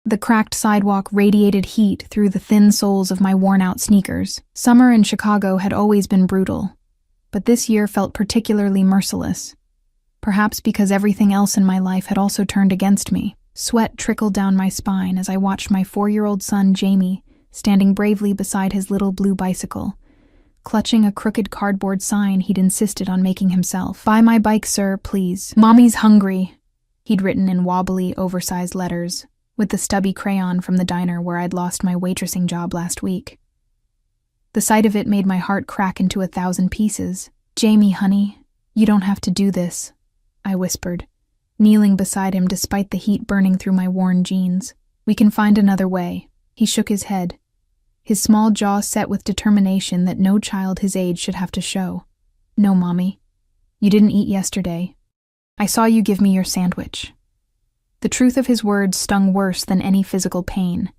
The cracked sidewalk radiated heat through the thin soles of my worn-out sneakers. Summer in Chicago had always been brutal, but this year felt particularly merciless. Perhaps because everything else in my life had also turned against me. Sweat trickled down my spine as I watched my 4-year-old son, Jamie, standing bravely beside his little blue bicycle, clutching a crooked cardboard sign he'd insisted on making himself. "Buy my bike, sir, please. Mommy's hungry," he'd written in wobbly, oversized letters, with the stubby crayon from the diner where I'd lost my waitressing job last week. The sight of it made my heart crack into 1,000 pieces. "Jamie, honey, you don't have to do this," I whispered, kneeling beside him despite the heat burning through my worn jeans. "We can find another way." He shook his head, his small jaw set with determination that no child his age should have to show. "No, Mommy. You didn't eat yesterday. I saw you give me your sandwich." The truth of his words stung worse than any physical pain.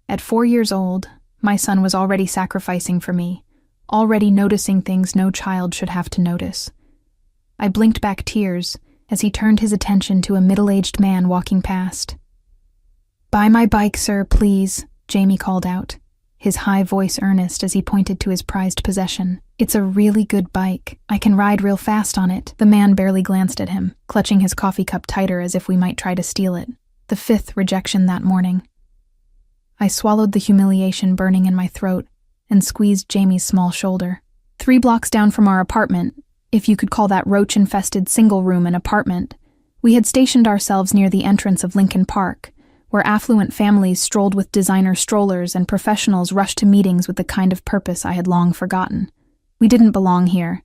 At 4 years old, my son was already sacrificing for me, already noticing things no child should have to notice. I blinked back tears as he turned his attention to a middle-aged man walking past. "Buy my bike, sir, please," Jamie called out, his high voice earnest as he pointed to his prized possession. "It's a really good bike. I can ride real fast on it." The man barely glanced at him, clutching his coffee cup tighter as if we might try to steal it. The 5th rejection that morning. I swallowed the humiliation burning in my throat and squeezed Jamie's small shoulder. 3 blocks down from our apartment, if you could call that roach-infested single-room an apartment, we had stationed ourselves near the entrance of Lincoln Park, where affluent families strolled with designer strollers and professionals rushed to meetings with the kind of purpose I had long forgotten. We didn't belong here,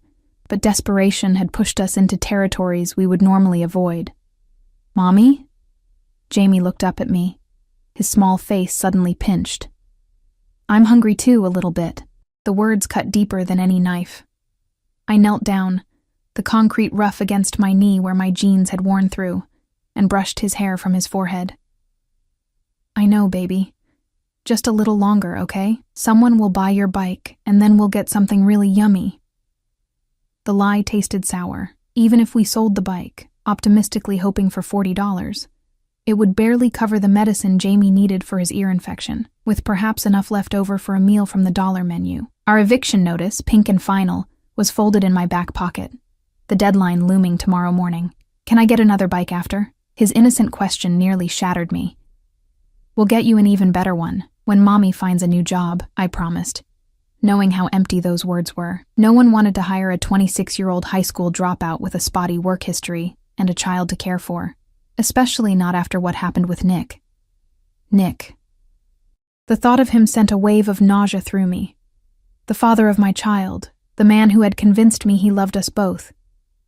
but desperation had pushed us into territories we would normally avoid. "Mommy?" Jamie looked up at me, his small face suddenly pinched. "I'm hungry too, a little bit." The words cut deeper than any knife. I knelt down, the concrete rough against my knee where my jeans had worn through, and brushed his hair from his forehead. "I know, baby. Just a little longer, okay? Someone will buy your bike, and then we'll get something really yummy." The lie tasted sour. Even if we sold the bike, optimistically hoping for $40, it would barely cover the medicine Jamie needed for his ear infection, with perhaps enough left over for a meal from the dollar menu. Our eviction notice, pink and final, was folded in my back pocket, the deadline looming tomorrow morning. "Can I get another bike after?" His innocent question nearly shattered me. "We'll get you an even better one, when Mommy finds a new job," I promised, knowing how empty those words were. No one wanted to hire a 26-year-old high school dropout with a spotty work history and a child to care for, especially not after what happened with Nick. Nick. The thought of him sent a wave of nausea through me. The father of my child, the man who had convinced me he loved us both,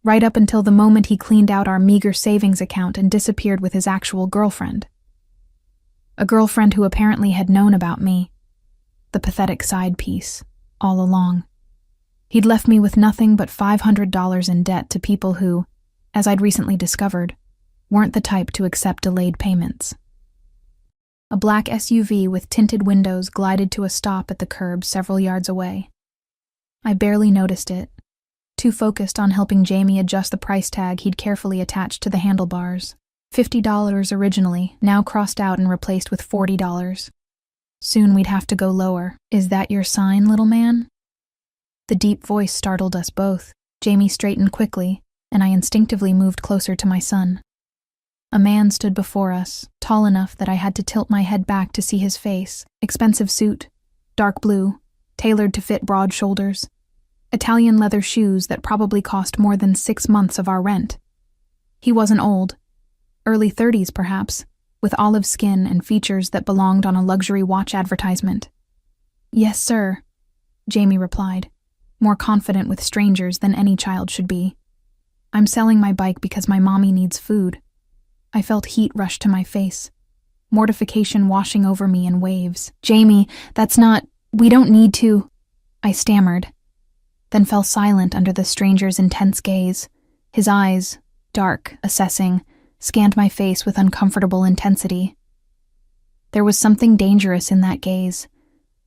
right up until the moment he cleaned out our meager savings account and disappeared with his actual girlfriend. A girlfriend who apparently had known about me, the pathetic side piece, all along. He'd left me with nothing but $500 in debt to people who, as I'd recently discovered, weren't the type to accept delayed payments. A black SUV with tinted windows glided to a stop at the curb several yards away. I barely noticed it, too focused on helping Jamie adjust the price tag he'd carefully attached to the handlebars. $50 originally, now crossed out and replaced with $40. Soon we'd have to go lower. "Is that your sign, little man?" The deep voice startled us both. Jamie straightened quickly, and I instinctively moved closer to my son. A man stood before us, tall enough that I had to tilt my head back to see his face. Expensive suit, dark blue, tailored to fit broad shoulders. Italian leather shoes that probably cost more than 6 months of our rent. He wasn't old. Early 30s perhaps, with olive skin and features that belonged on a luxury watch advertisement. "Yes, sir," Jamie replied, more confident with strangers than any child should be. "I'm selling my bike because my mommy needs food." I felt heat rush to my face, mortification washing over me in waves. "Jamie, that's not, we don't need to," I stammered, then fell silent under the stranger's intense gaze. His eyes, dark, assessing, scanned my face with uncomfortable intensity. There was something dangerous in that gaze,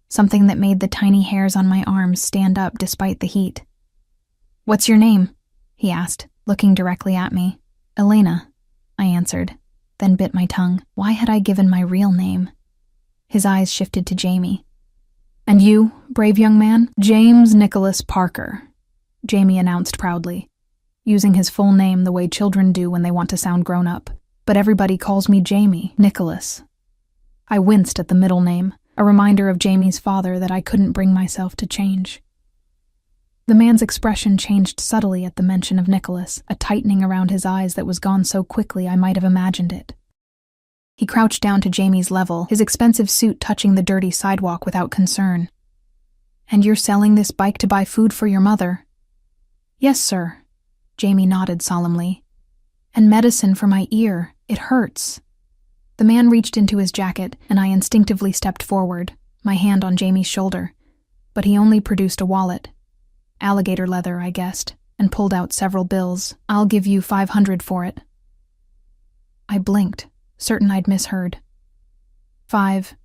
something that made the tiny hairs on my arms stand up despite the heat. "What's your name?" he asked, looking directly at me. "Elena," I answered, then bit my tongue. Why had I given my real name? His eyes shifted to Jamie. "And you, brave young man?" "James Nicholas Parker," Jamie announced proudly, using his full name the way children do when they want to sound grown up. "But everybody calls me Jamie, Nicholas." I winced at the middle name, a reminder of Jamie's father that I couldn't bring myself to change. The man's expression changed subtly at the mention of Nicholas, a tightening around his eyes that was gone so quickly I might have imagined it. He crouched down to Jamie's level, his expensive suit touching the dirty sidewalk without concern. "And you're selling this bike to buy food for your mother?" "Yes, sir," Jamie nodded solemnly. "And medicine for my ear. It hurts." The man reached into his jacket, and I instinctively stepped forward, my hand on Jamie's shoulder. But he only produced a wallet. Alligator leather, I guessed, and pulled out several bills. "I'll give you $500 for it." I blinked, certain I'd misheard. $500?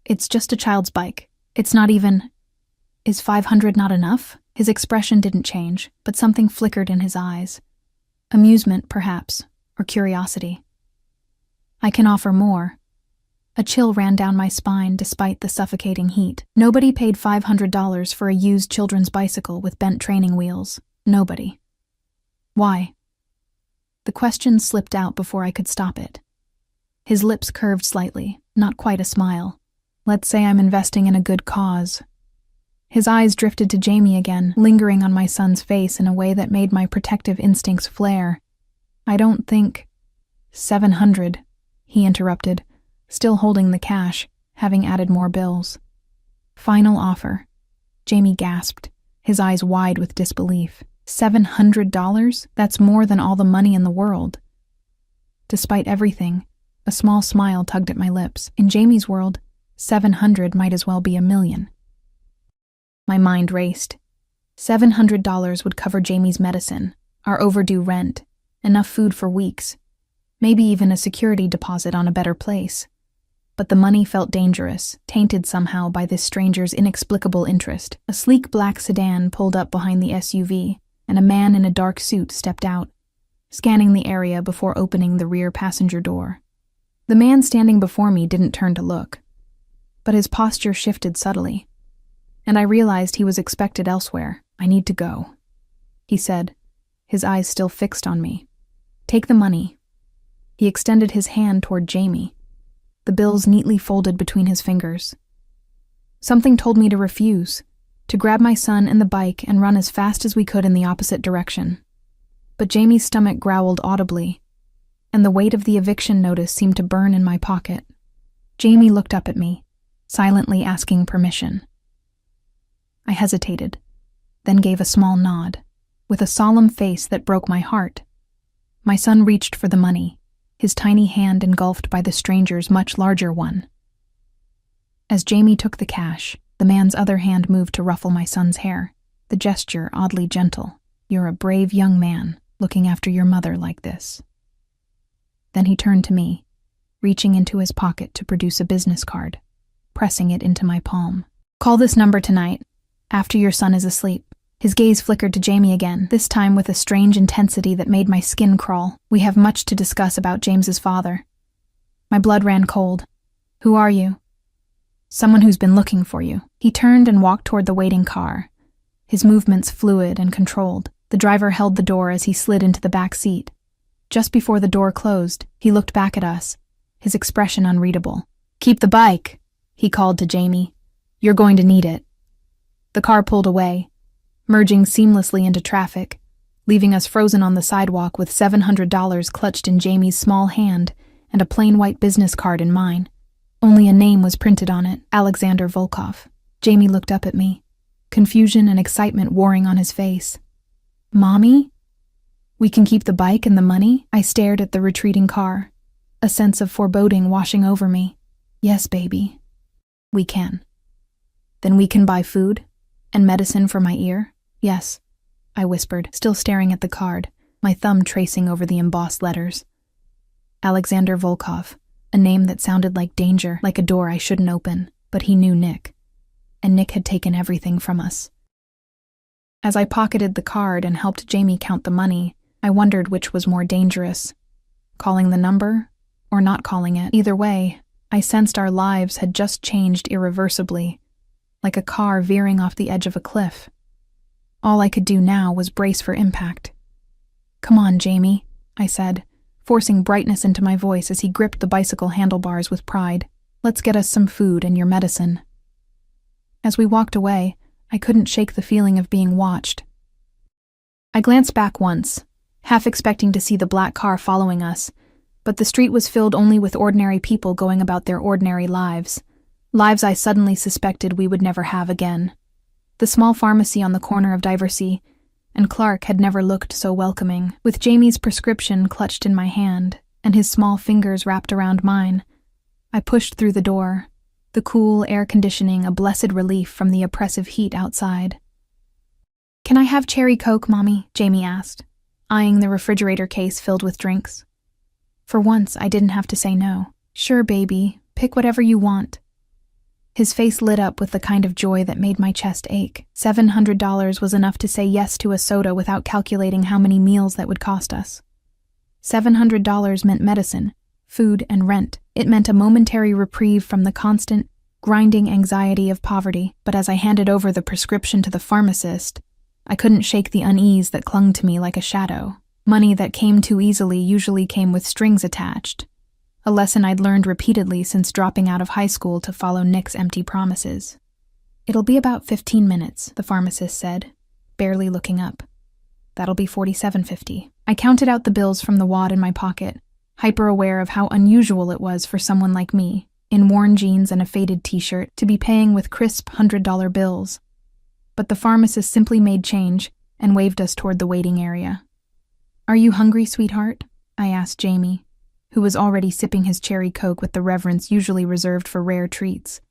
It's just a child's bike. It's not even... Is $500 not enough? His expression didn't change, but something flickered in his eyes. Amusement, perhaps, or curiosity. "I can offer more." A chill ran down my spine despite the suffocating heat. Nobody paid $500 for a used children's bicycle with bent training wheels. Nobody. Why? The question slipped out before I could stop it. His lips curved slightly, not quite a smile. "Let's say I'm investing in a good cause." His eyes drifted to Jamie again, lingering on my son's face in a way that made my protective instincts flare. "I don't think..." $700, he interrupted, still holding the cash, having added more bills. "Final offer," Jamie gasped, his eyes wide with disbelief. $700? That's more than all the money in the world. Despite everything, a small smile tugged at my lips. In Jamie's world, 700 might as well be $1 million. My mind raced. $700 would cover Jamie's medicine, our overdue rent, enough food for weeks, maybe even a security deposit on a better place. But the money felt dangerous, tainted somehow by this stranger's inexplicable interest. A sleek black sedan pulled up behind the SUV, and a man in a dark suit stepped out, scanning the area before opening the rear passenger door. The man standing before me didn't turn to look, but his posture shifted subtly, and I realized he was expected elsewhere. "I need to go," he said, his eyes still fixed on me. "Take the money." He extended his hand toward Jamie, the bills neatly folded between his fingers. Something told me to refuse, to grab my son and the bike and run as fast as we could in the opposite direction. But Jamie's stomach growled audibly, and the weight of the eviction notice seemed to burn in my pocket. Jamie looked up at me, silently asking permission. I hesitated, then gave a small nod, with a solemn face that broke my heart. My son reached for the money, his tiny hand engulfed by the stranger's much larger one. As Jamie took the cash, the man's other hand moved to ruffle my son's hair, the gesture oddly gentle. "You're a brave young man, looking after your mother like this." Then he turned to me, reaching into his pocket to produce a business card, pressing it into my palm. "Call this number tonight, after your son is asleep." His gaze flickered to Jamie again, this time with a strange intensity that made my skin crawl. "We have much to discuss about James's father." My blood ran cold. "Who are you?" "Someone who's been looking for you." He turned and walked toward the waiting car, his movements fluid and controlled. The driver held the door as he slid into the back seat. Just before the door closed, he looked back at us, his expression unreadable. "Keep the bike," he called to Jamie. "You're going to need it." The car pulled away, merging seamlessly into traffic, leaving us frozen on the sidewalk with $700 clutched in Jamie's small hand and a plain white business card in mine. Only a name was printed on it, Alexander Volkov. Jamie looked up at me, confusion and excitement warring on his face. "Mommy? We can keep the bike and the money?" I stared at the retreating car, a sense of foreboding washing over me. "Yes, baby. We can." "Then we can buy food? And medicine for my ear?" "Yes," I whispered, still staring at the card, my thumb tracing over the embossed letters. Alexander Volkov, a name that sounded like danger, like a door I shouldn't open, but he knew Nick, and Nick had taken everything from us. As I pocketed the card and helped Jamie count the money, I wondered which was more dangerous, calling the number, or not calling it. Either way, I sensed our lives had just changed irreversibly, like a car veering off the edge of a cliff. All I could do now was brace for impact. "Come on, Jamie," I said, forcing brightness into my voice as he gripped the bicycle handlebars with pride. "Let's get us some food and your medicine." As we walked away, I couldn't shake the feeling of being watched. I glanced back once, half expecting to see the black car following us, but the street was filled only with ordinary people going about their ordinary lives I suddenly suspected we would never have again. The small pharmacy on the corner of Diversey and Clark had never looked so welcoming. With Jamie's prescription clutched in my hand and his small fingers wrapped around mine, I pushed through the door, the cool air conditioning a blessed relief from the oppressive heat outside. "Can I have cherry Coke, Mommy?" Jamie asked, eyeing the refrigerator case filled with drinks. For once, I didn't have to say no. "Sure, baby, pick whatever you want." His face lit up with the kind of joy that made my chest ache. $700 was enough to say yes to a soda without calculating how many meals that would cost us. $700 meant medicine, food, and rent. It meant a momentary reprieve from the constant, grinding anxiety of poverty. But as I handed over the prescription to the pharmacist, I couldn't shake the unease that clung to me like a shadow. Money that came too easily usually came with strings attached. A lesson I'd learned repeatedly since dropping out of high school to follow Nick's empty promises. "It'll be about 15 minutes, the pharmacist said, barely looking up. "That'll be $47.50. I counted out the bills from the wad in my pocket, hyper-aware of how unusual it was for someone like me, in worn jeans and a faded t-shirt, to be paying with crisp $100 bills. But the pharmacist simply made change and waved us toward the waiting area. "Are you hungry, sweetheart?" I asked Jamie, who was already sipping his cherry Coke with the reverence usually reserved for rare treats.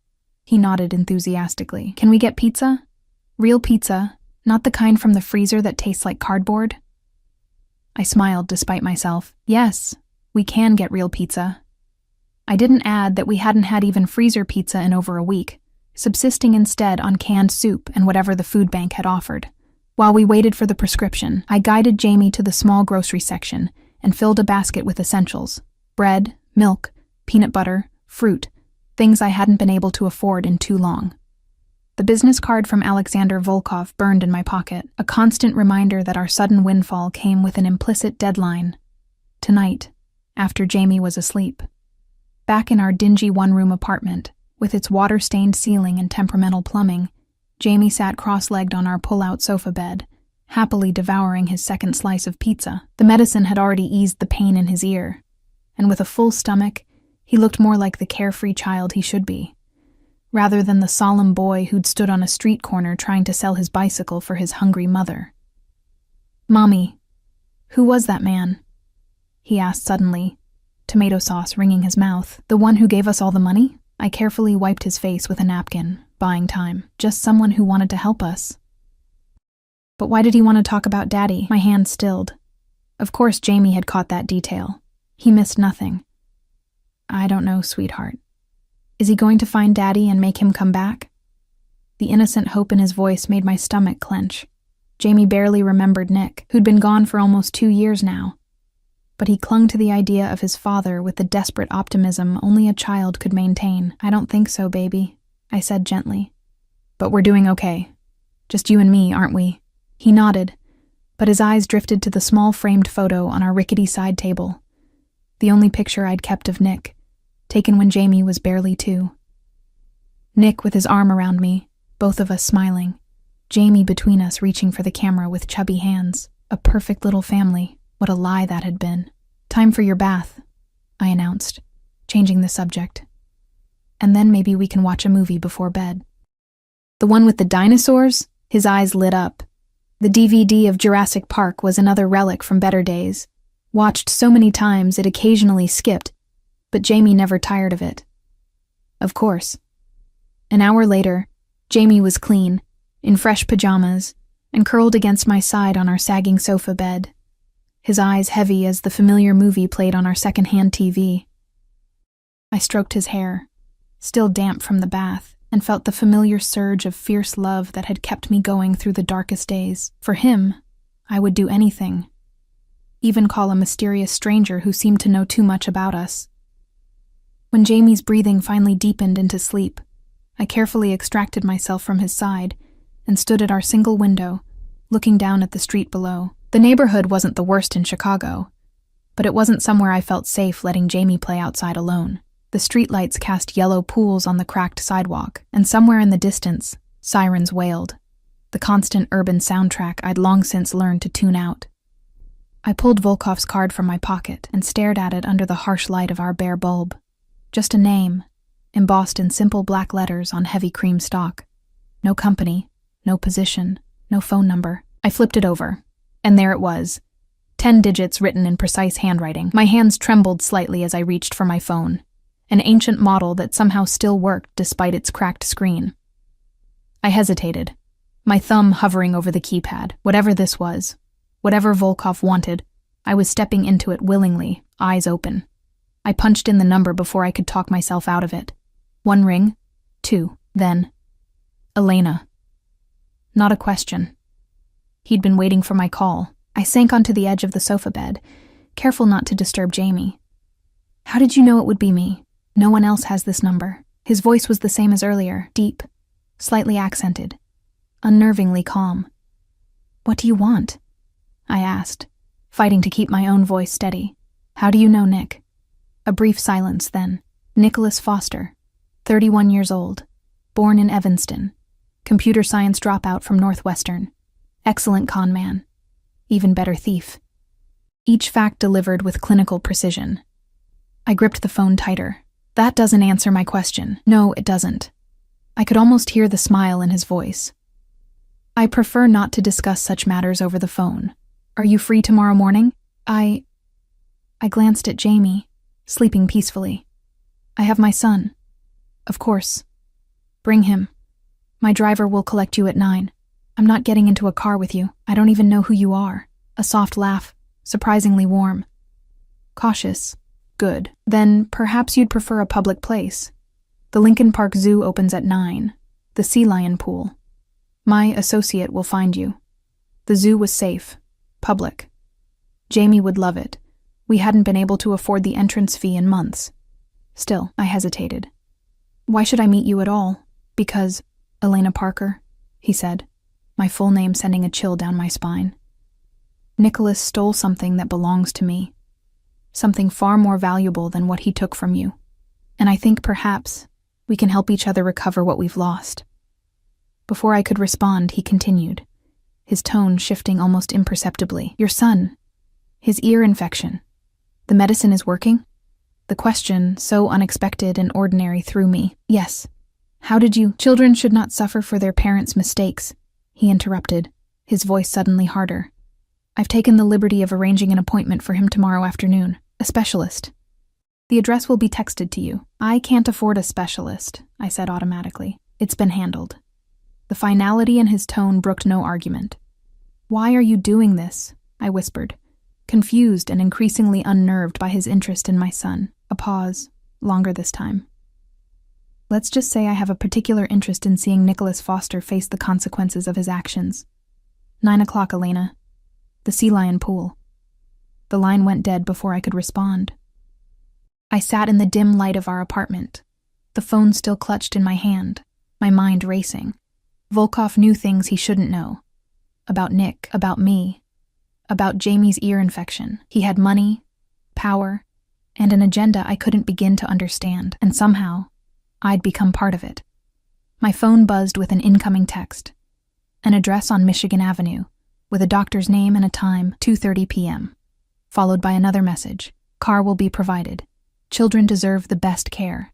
He nodded enthusiastically. "Can we get pizza? Real pizza, not the kind from the freezer that tastes like cardboard?" I smiled despite myself. "Yes, we can get real pizza." I didn't add that we hadn't had even freezer pizza in over a week, subsisting instead on canned soup and whatever the food bank had offered. While we waited for the prescription, I guided Jamie to the small grocery section and filled a basket with essentials: bread, milk, peanut butter, fruit, things I hadn't been able to afford in too long. The business card from Alexander Volkov burned in my pocket, a constant reminder that our sudden windfall came with an implicit deadline. Tonight, after Jamie was asleep. Back in our dingy one-room apartment, with its water-stained ceiling and temperamental plumbing, Jamie sat cross-legged on our pull-out sofa bed, happily devouring his second slice of pizza. The medicine had already eased the pain in his ear, and with a full stomach, he looked more like the carefree child he should be, rather than the solemn boy who'd stood on a street corner trying to sell his bicycle for his hungry mother. "Mommy, who was that man?" he asked suddenly, tomato sauce ringing his mouth. "The one who gave us all the money?" I carefully wiped his face with a napkin, buying time. "Just someone who wanted to help us." "But why did he want to talk about Daddy?" My hand stilled. Of course Jamie had caught that detail. He missed nothing. "I don't know, sweetheart. Is he going to find Daddy and make him come back?" The innocent hope in his voice made my stomach clench. Jamie barely remembered Nick, who'd been gone for almost 2 years now. But he clung to the idea of his father with the desperate optimism only a child could maintain. "I don't think so, baby," I said gently. "But we're doing okay. Just you and me, aren't we?" He nodded, but his eyes drifted to the small framed photo on our rickety side table. The only picture I'd kept of Nick, taken when Jamie was barely 2. Nick with his arm around me, both of us smiling. Jamie between us reaching for the camera with chubby hands. A perfect little family. What a lie that had been. "Time for your bath," I announced, changing the subject. "And then maybe we can watch a movie before bed." "The one with the dinosaurs?" His eyes lit up. The DVD of Jurassic Park was another relic from better days. Watched so many times it occasionally skipped, but Jamie never tired of it. Of course. An hour later, Jamie was clean, in fresh pajamas, and curled against my side on our sagging sofa bed, his eyes heavy as the familiar movie played on our second-hand TV. I stroked his hair, still damp from the bath, and felt the familiar surge of fierce love that had kept me going through the darkest days. For him, I would do anything. even call a mysterious stranger who seemed to know too much about us. When Jamie's breathing finally deepened into sleep, I carefully extracted myself from his side and stood at our single window, looking down at the street below. The neighborhood wasn't the worst in Chicago, but it wasn't somewhere I felt safe letting Jamie play outside alone. The streetlights cast yellow pools on the cracked sidewalk, and somewhere in the distance, sirens wailed, the constant urban soundtrack I'd long since learned to tune out. I pulled Volkov's card from my pocket and stared at it under the harsh light of our bare bulb. Just a name, embossed in simple black letters on heavy cream stock. No company, no position, no phone number. I flipped it over, and there it was, 10 digits written in precise handwriting. My hands trembled slightly as I reached for my phone, an ancient model that somehow still worked despite its cracked screen. I hesitated, my thumb hovering over the keypad. Whatever this was, whatever Volkov wanted, I was stepping into it willingly, eyes open. I punched in the number before I could talk myself out of it. 1 ring, 2, then Elena. Not a question. He'd been waiting for my call. I sank onto the edge of the sofa bed, careful not to disturb Jamie. How did you know it would be me? No one else has this number. His voice was the same as earlier, deep, slightly accented, unnervingly calm. What do you want? I asked, fighting to keep my own voice steady. How do you know Nick? A brief silence then. Nicholas Foster, 31 years old, born in Evanston, computer science dropout from Northwestern, excellent con man, even better thief. Each fact delivered with clinical precision. I gripped the phone tighter. That doesn't answer my question. No, it doesn't. I could almost hear the smile in his voice. I prefer not to discuss such matters over the phone. Are you free tomorrow morning? I glanced at Jamie, sleeping peacefully. I have my son. Of course. Bring him. My driver will collect you at 9. I'm not getting into a car with you. I don't even know who you are. A soft laugh, surprisingly warm. Cautious. Good. Then perhaps you'd prefer a public place. The Lincoln Park Zoo opens at 9. The sea lion pool. My associate will find you. The zoo was safe. Public. Jamie would love it. We hadn't been able to afford the entrance fee in months. Still, I hesitated. Why should I meet you at all? Because, Elena Parker, he said, my full name sending a chill down my spine. Nicholas stole something that belongs to me. Something far more valuable than what he took from you. And I think perhaps we can help each other recover what we've lost. Before I could respond, he continued, his tone shifting almost imperceptibly. Your son. His ear infection. The medicine is working? The question, so unexpected and ordinary, threw me. Yes. How did you? Children should not suffer for their parents' mistakes, he interrupted, his voice suddenly harder. I've taken the liberty of arranging an appointment for him tomorrow afternoon. A specialist. The address will be texted to you. I can't afford a specialist, I said automatically. It's been handled. The finality in his tone brooked no argument. Why are you doing this? I whispered, confused and increasingly unnerved by his interest in my son. A pause, longer this time. Let's just say I have a particular interest in seeing Nicholas Foster face the consequences of his actions. 9 o'clock, Elena. The sea lion pool. The line went dead before I could respond. I sat in the dim light of our apartment, the phone still clutched in my hand, my mind racing. Volkov knew things he shouldn't know. About Nick, about me, about Jamie's ear infection. He had money, power, and an agenda I couldn't begin to understand, and somehow, I'd become part of it. My phone buzzed with an incoming text. An address on Michigan Avenue, with a doctor's name and a time, 2:30 p.m., followed by another message. Car will be provided. Children deserve the best care.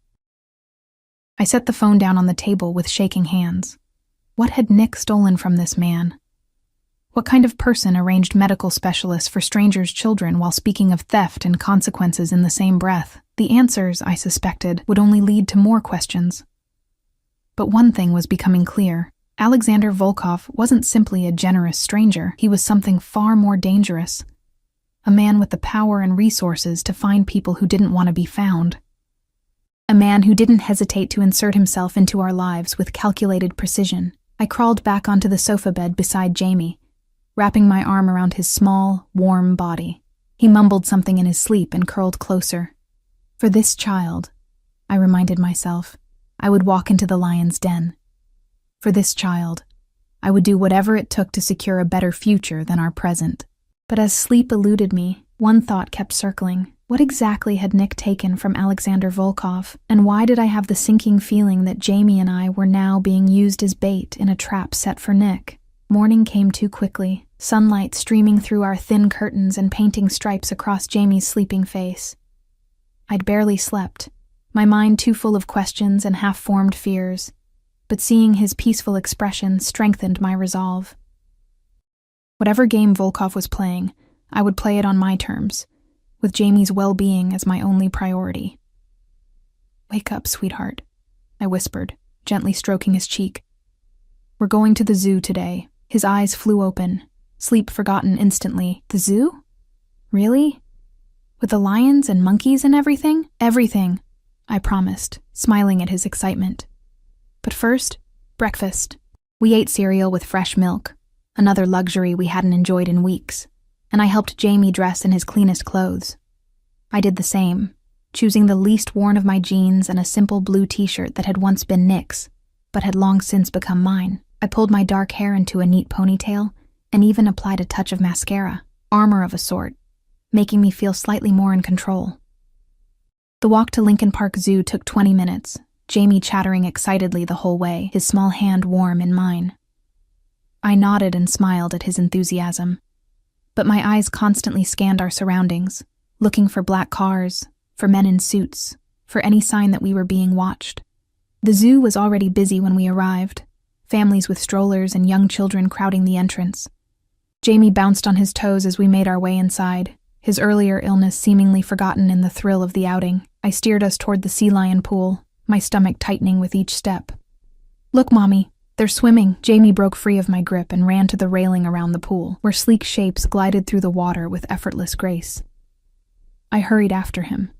I set the phone down on the table with shaking hands. What had Nick stolen from this man? What kind of person arranged medical specialists for strangers' children while speaking of theft and consequences in the same breath? The answers, I suspected, would only lead to more questions. But one thing was becoming clear. Alexander Volkov wasn't simply a generous stranger. He was something far more dangerous. A man with the power and resources to find people who didn't want to be found. A man who didn't hesitate to insert himself into our lives with calculated precision. I crawled back onto the sofa bed beside Jamie, wrapping my arm around his small, warm body. He mumbled something in his sleep and curled closer. For this child, I reminded myself, I would walk into the lion's den. For this child, I would do whatever it took to secure a better future than our present. But as sleep eluded me, one thought kept circling. What exactly had Nick taken from Alexander Volkov, and why did I have the sinking feeling that Jamie and I were now being used as bait in a trap set for Nick? Morning came too quickly, sunlight streaming through our thin curtains and painting stripes across Jamie's sleeping face. I'd barely slept, my mind too full of questions and half-formed fears, but seeing his peaceful expression strengthened my resolve. Whatever game Volkov was playing, I would play it on my terms, with Jamie's well-being as my only priority. "Wake up, sweetheart," I whispered, gently stroking his cheek. "We're going to the zoo today." His eyes flew open, sleep forgotten instantly. "The zoo? Really? With the lions and monkeys and everything?" "Everything," I promised, smiling at his excitement. "But first, breakfast." We ate cereal with fresh milk, another luxury we hadn't enjoyed in weeks, and I helped Jamie dress in his cleanest clothes. I did the same, choosing the least worn of my jeans and a simple blue t-shirt that had once been Nick's, but had long since become mine. I pulled my dark hair into a neat ponytail and even applied a touch of mascara, armor of a sort, making me feel slightly more in control. The walk to Lincoln Park Zoo took 20 minutes, Jamie chattering excitedly the whole way, his small hand warm in mine. I nodded and smiled at his enthusiasm, but my eyes constantly scanned our surroundings, looking for black cars, for men in suits, for any sign that we were being watched. The zoo was already busy when we arrived, families with strollers and young children crowding the entrance. Jamie bounced on his toes as we made our way inside, his earlier illness seemingly forgotten in the thrill of the outing. I steered us toward the sea lion pool, my stomach tightening with each step. "Look, Mommy, they're swimming." Jamie broke free of my grip and ran to the railing around the pool, where sleek shapes glided through the water with effortless grace. I hurried after him,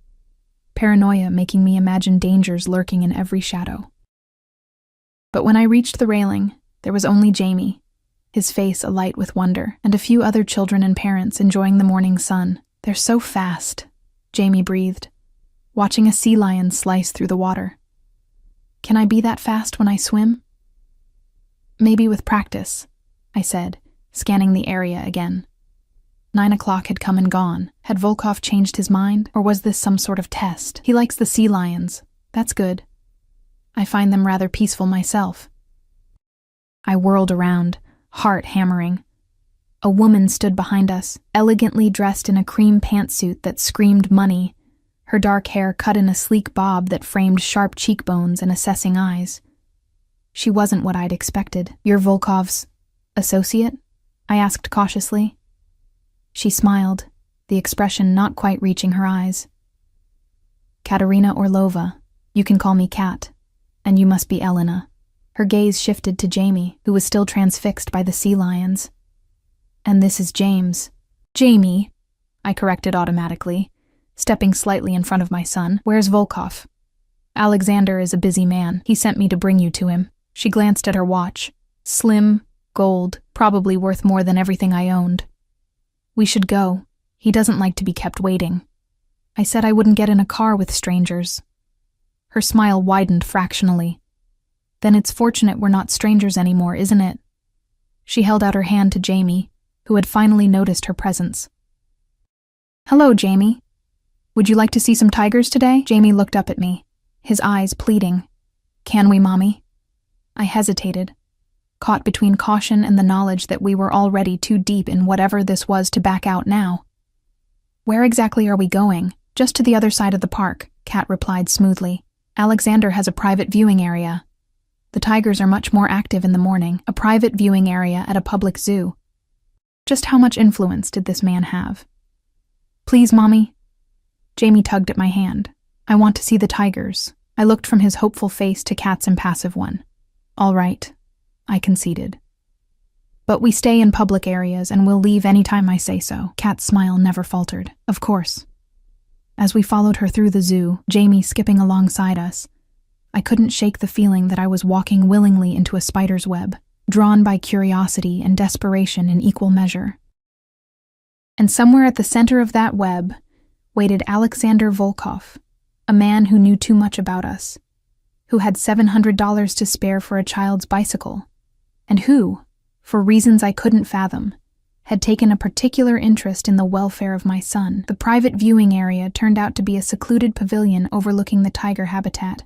paranoia making me imagine dangers lurking in every shadow. But when I reached the railing, there was only Jamie, his face alight with wonder, and a few other children and parents enjoying the morning sun. "They're so fast," Jamie breathed, watching a sea lion slice through the water. "Can I be that fast when I swim?" "Maybe with practice," I said, scanning the area again. 9 o'clock had come and gone. Had Volkov changed his mind, or was this some sort of test? He likes the sea lions. That's good. I find them rather peaceful myself. I whirled around, heart hammering. A woman stood behind us, elegantly dressed in a cream pantsuit that screamed money, her dark hair cut in a sleek bob that framed sharp cheekbones and assessing eyes. She wasn't what I'd expected. "You're Volkov's associate?" I asked cautiously. She smiled, the expression not quite reaching her eyes. "Katerina Orlova. You can call me Kat. And you must be Elena." Her gaze shifted to Jamie, who was still transfixed by the sea lions. "And this is James." "Jamie," I corrected automatically, stepping slightly in front of my son. "Where's Volkov?" "Alexander is a busy man. He sent me to bring you to him." She glanced at her watch. Slim, gold, probably worth more than everything I owned. "We should go. He doesn't like to be kept waiting." I said I wouldn't get in a car with strangers. Her smile widened fractionally. "Then it's fortunate we're not strangers anymore, isn't it?" She held out her hand to Jamie, who had finally noticed her presence. "Hello, Jamie. Would you like to see some tigers today?" Jamie looked up at me, his eyes pleading. "Can we, Mommy?" I hesitated, caught between caution and the knowledge that we were already too deep in whatever this was to back out now. "Where exactly are we going?" "Just to the other side of the park," Kat replied smoothly. "Alexander has a private viewing area. The tigers are much more active in the morning. A private viewing area at a public zoo. Just how much influence did this man have?" "Please, Mommy." Jamie tugged at my hand. "I want to see the tigers." I looked from his hopeful face to Kat's impassive one. "All right," I conceded. "But we stay in public areas and we'll leave any time I say so." Kat's smile never faltered. "Of course." As we followed her through the zoo, Jamie skipping alongside us, I couldn't shake the feeling that I was walking willingly into a spider's web, drawn by curiosity and desperation in equal measure. And somewhere at the center of that web waited Alexander Volkov, a man who knew too much about us, who had $700 to spare for a child's bicycle, and who, for reasons I couldn't fathom, had taken a particular interest in the welfare of my son. The private viewing area turned out to be a secluded pavilion overlooking the tiger habitat,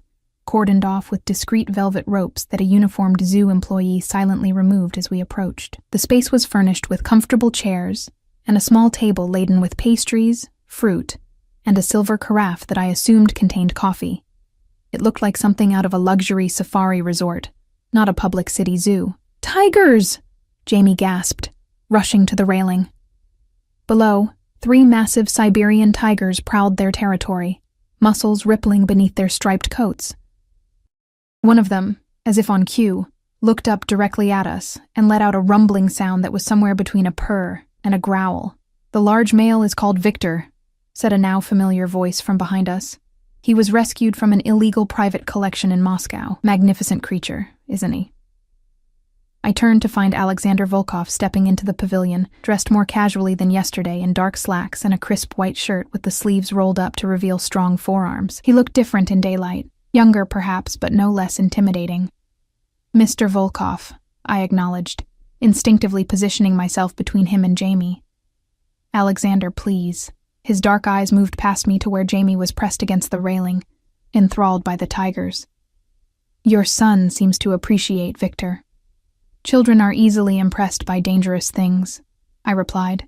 cordoned off with discreet velvet ropes that a uniformed zoo employee silently removed as we approached. The space was furnished with comfortable chairs and a small table laden with pastries, fruit, and a silver carafe that I assumed contained coffee. It looked like something out of a luxury safari resort, not a public city zoo. "Tigers!" Jamie gasped, rushing to the railing. Below, 3 massive Siberian tigers prowled their territory, muscles rippling beneath their striped coats. One of them, as if on cue, looked up directly at us and let out a rumbling sound that was somewhere between a purr and a growl. "The large male is called Victor," said a now familiar voice from behind us. "He was rescued from an illegal private collection in Moscow. Magnificent creature, isn't he?" I turned to find Alexander Volkov stepping into the pavilion, dressed more casually than yesterday in dark slacks and a crisp white shirt with the sleeves rolled up to reveal strong forearms. He looked different in daylight, younger perhaps, but no less intimidating. "Mr. Volkov," I acknowledged, instinctively positioning myself between him and Jamie. "Alexander, please." His dark eyes moved past me to where Jamie was pressed against the railing, enthralled by the tigers. "Your son seems to appreciate Victor." "Children are easily impressed by dangerous things," I replied,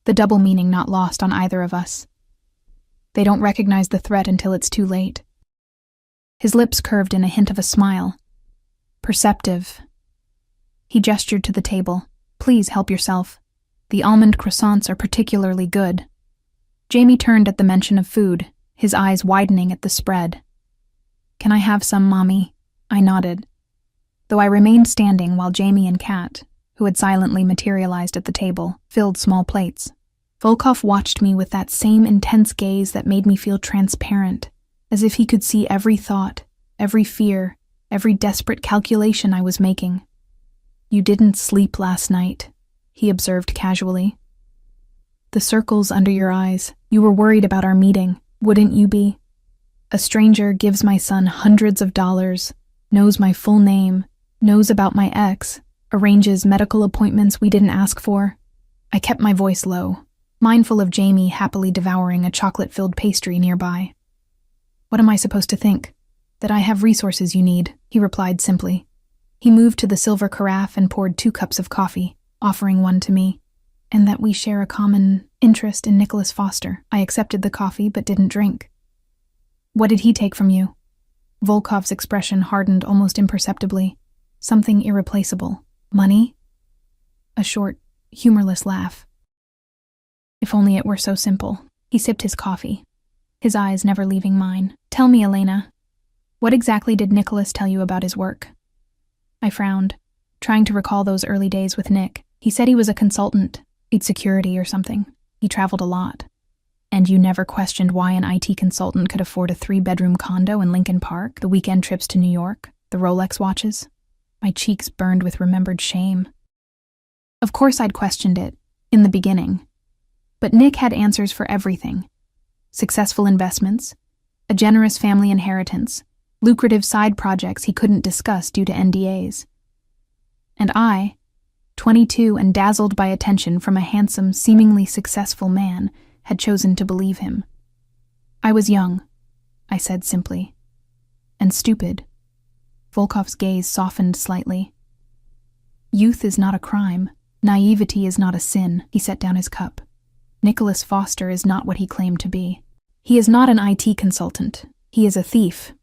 the double meaning not lost on either of us. "They don't recognize the threat until it's too late." His lips curved in a hint of a smile. "Perceptive." He gestured to the table. "Please help yourself. The almond croissants are particularly good." Jamie turned at the mention of food, his eyes widening at the spread. "Can I have some, Mommy?" I nodded, though I remained standing while Jamie and Kat, who had silently materialized at the table, filled small plates. Volkov watched me with that same intense gaze that made me feel transparent, as if he could see every thought, every fear, every desperate calculation I was making. "You didn't sleep last night," he observed casually. "The circles under your eyes. You were worried about our meeting, wouldn't you be? A stranger gives my son hundreds of dollars, knows my full name, knows about my ex, arranges medical appointments we didn't ask for." I kept my voice low, mindful of Jamie happily devouring a chocolate-filled pastry nearby. "What am I supposed to think? That I have resources you need," he replied simply. He moved to the silver carafe and poured 2 cups of coffee, offering one to me. "And that we share a common interest in Nicholas Foster." I accepted the coffee but didn't drink. "What did he take from you?" Volkov's expression hardened almost imperceptibly. "Something irreplaceable. Money?" A short, humorless laugh. "If only it were so simple." He sipped his coffee, his eyes never leaving mine. "Tell me, Elena, what exactly did Nicholas tell you about his work?" I frowned, trying to recall those early days with Nick. "He said he was a consultant, he'd security or something. He traveled a lot." "And you never questioned why an IT consultant could afford a 3-bedroom condo in Lincoln Park, the weekend trips to New York, the Rolex watches?" My cheeks burned with remembered shame. Of course I'd questioned it, in the beginning. But Nick had answers for everything. Successful investments, a generous family inheritance, lucrative side projects he couldn't discuss due to NDAs. And I, 22 and dazzled by attention from a handsome, seemingly successful man, had chosen to believe him. "I was young," I said simply. "And stupid." Volkov's gaze softened slightly. "Youth is not a crime. Naivety is not a sin." He set down his cup. "Nicholas Foster is not what he claimed to be. He is not an IT consultant. He is a thief.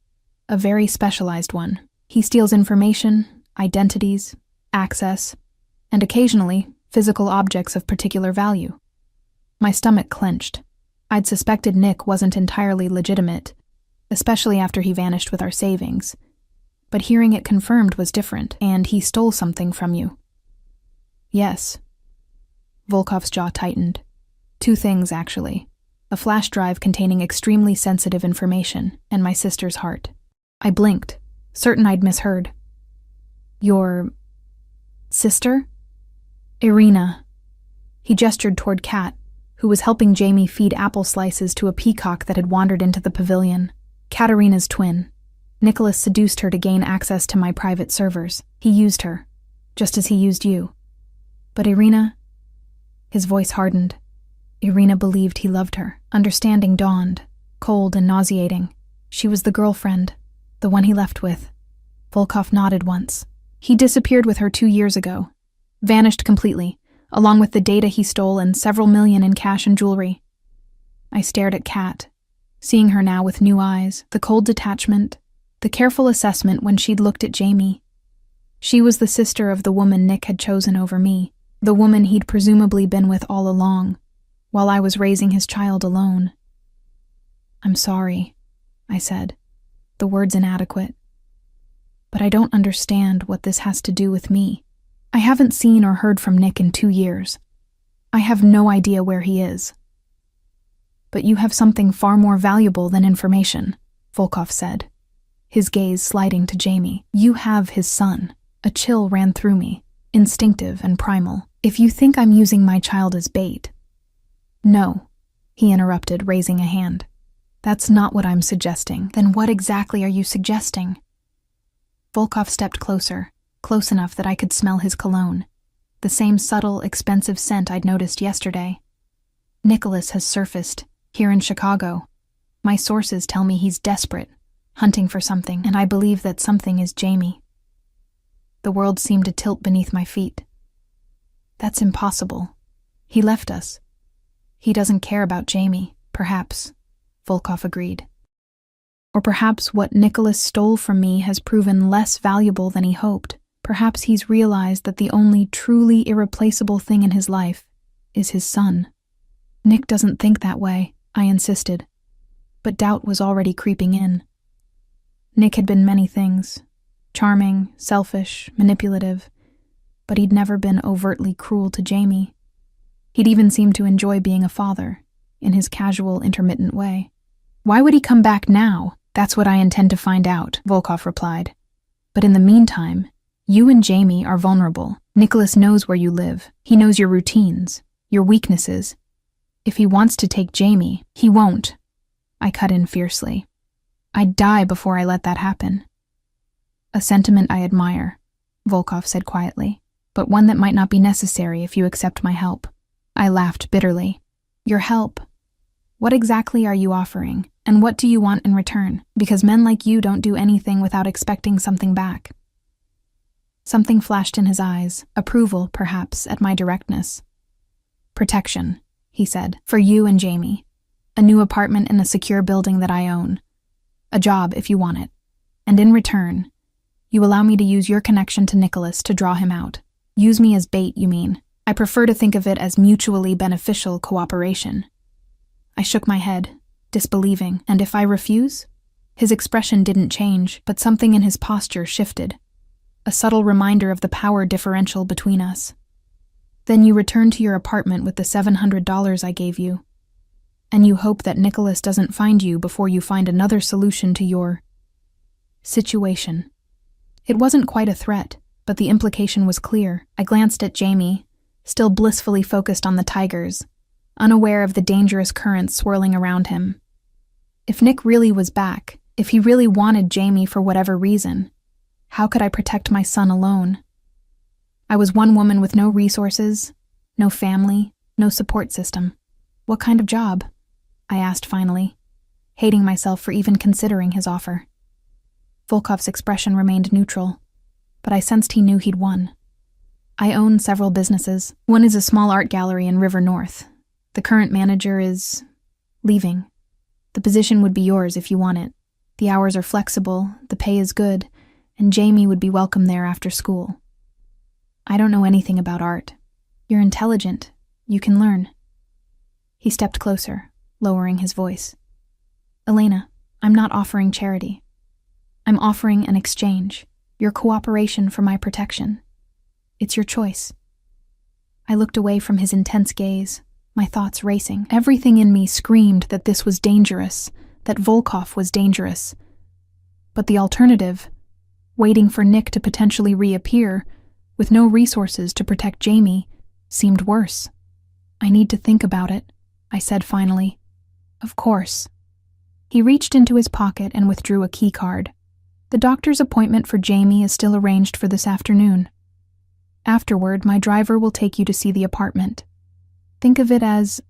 A very specialized one. He steals information, identities, access, and occasionally physical objects of particular value." My stomach clenched. I'd suspected Nick wasn't entirely legitimate, especially after he vanished with our savings. But hearing it confirmed was different. "And he stole something from you?" "Yes." Volkov's jaw tightened. 2 things, actually. A flash drive containing extremely sensitive information, and my sister's heart. I blinked, certain I'd misheard. "Your sister?" "Irina." He gestured toward Kat, who was helping Jamie feed apple slices to a peacock that had wandered into the pavilion. Katerina's twin. Nicholas seduced her to gain access to my private servers. He used her, just as he used you. But Irina... His voice hardened. Irina believed he loved her. Understanding dawned, cold and nauseating. She was the girlfriend, the one he left with. Volkov nodded once. He disappeared with her 2 years ago. Vanished completely, along with the data he stole and several million in cash and jewelry. I stared at Kat, seeing her now with new eyes, the cold detachment, the careful assessment when she'd looked at Jamie. She was the sister of the woman Nick had chosen over me, the woman he'd presumably been with all along, while I was raising his child alone. "I'm sorry," I said, the words inadequate. "But I don't understand what this has to do with me. I haven't seen or heard from Nick in 2 years. I have no idea where he is." "But you have something far more valuable than information," Volkov said, his gaze sliding to Jamie. "You have his son." A chill ran through me, instinctive and primal. "If you think I'm using my child as bait..." "No," he interrupted, raising a hand. "That's not what I'm suggesting." "Then what exactly are you suggesting?" Volkov stepped closer, close enough that I could smell his cologne, the same subtle, expensive scent I'd noticed yesterday. "Nicholas has surfaced, here in Chicago. My sources tell me he's desperate, hunting for something, and I believe that something is Jamie." The world seemed to tilt beneath my feet. "That's impossible. He left us. He doesn't care about Jamie, perhaps," Volkov agreed. "Or perhaps what Nicholas stole from me has proven less valuable than he hoped. Perhaps he's realized that the only truly irreplaceable thing in his life is his son." "Nick doesn't think that way," I insisted, but doubt was already creeping in. Nick had been many things. Charming, selfish, manipulative, but he'd never been overtly cruel to Jamie. He'd even seemed to enjoy being a father, in his casual, intermittent way. "Why would he come back now?" "That's what I intend to find out," Volkov replied. "But in the meantime, you and Jamie are vulnerable. Nicholas knows where you live. He knows your routines, your weaknesses. If he wants to take Jamie, he won't." I cut in fiercely. "I'd die before I let that happen." "A sentiment I admire," Volkov said quietly, "but one that might not be necessary if you accept my help." I laughed bitterly. "Your help? What exactly are you offering, and what do you want in return? Because men like you don't do anything without expecting something back." Something flashed in his eyes, approval, perhaps, at my directness. "Protection," he said, "for you and Jamie. A new apartment in a secure building that I own. A job, if you want it. And in return, you allow me to use your connection to Nicholas to draw him out. Use me as bait, you mean? I prefer to think of it as mutually beneficial cooperation." I shook my head, disbelieving. "And if I refuse?" His expression didn't change, but something in his posture shifted. A subtle reminder of the power differential between us. "Then you return to your apartment with the $700 I gave you. And you hope that Nicholas doesn't find you before you find another solution to your situation." It wasn't quite a threat, but the implication was clear. I glanced at Jamie, still blissfully focused on the tigers, unaware of the dangerous currents swirling around him. If Nick really was back, if he really wanted Jamie for whatever reason, how could I protect my son alone? I was one woman with no resources, no family, no support system. "What kind of job?" I asked finally, hating myself for even considering his offer. Volkov's expression remained neutral, but I sensed he knew he'd won. "I own several businesses. One is a small art gallery in River North. The current manager is leaving. The position would be yours if you want it. The hours are flexible, the pay is good, and Jamie would be welcome there after school." "I don't know anything about art." "You're intelligent. You can learn." He stepped closer, lowering his voice. "Elena, I'm not offering charity. I'm offering an exchange, your cooperation for my protection. It's your choice." I looked away from his intense gaze, my thoughts racing. Everything in me screamed that this was dangerous, that Volkov was dangerous. But the alternative, waiting for Nick to potentially reappear, with no resources to protect Jamie, seemed worse. "I need to think about it," I said finally. Of course. He reached into his pocket and withdrew a key card. The doctor's appointment for Jamie is still arranged for this afternoon. Afterward, my driver will take you to see the apartment. Think of it as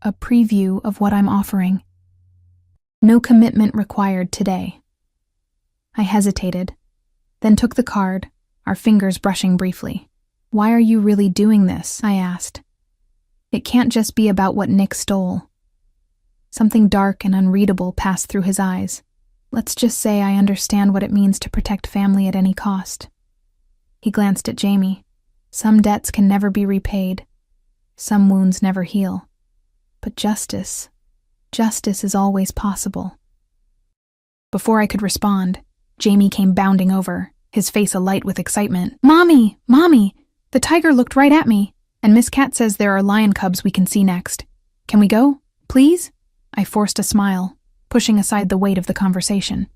a preview of what I'm offering. No commitment required today. I hesitated, then took the card, our fingers brushing briefly. Why are you really doing this? I asked. It can't just be about what Nick stole. Something dark and unreadable passed through his eyes. Let's just say I understand what it means to protect family at any cost. He glanced at Jamie. Some debts can never be repaid. Some wounds never heal. But justice is always possible. Before I could respond, Jamie came bounding over, his face alight with excitement. Mommy! Mommy! The tiger looked right at me, and Miss Cat says there are lion cubs we can see next. Can we go, please? I forced a smile, pushing aside the weight of the conversation.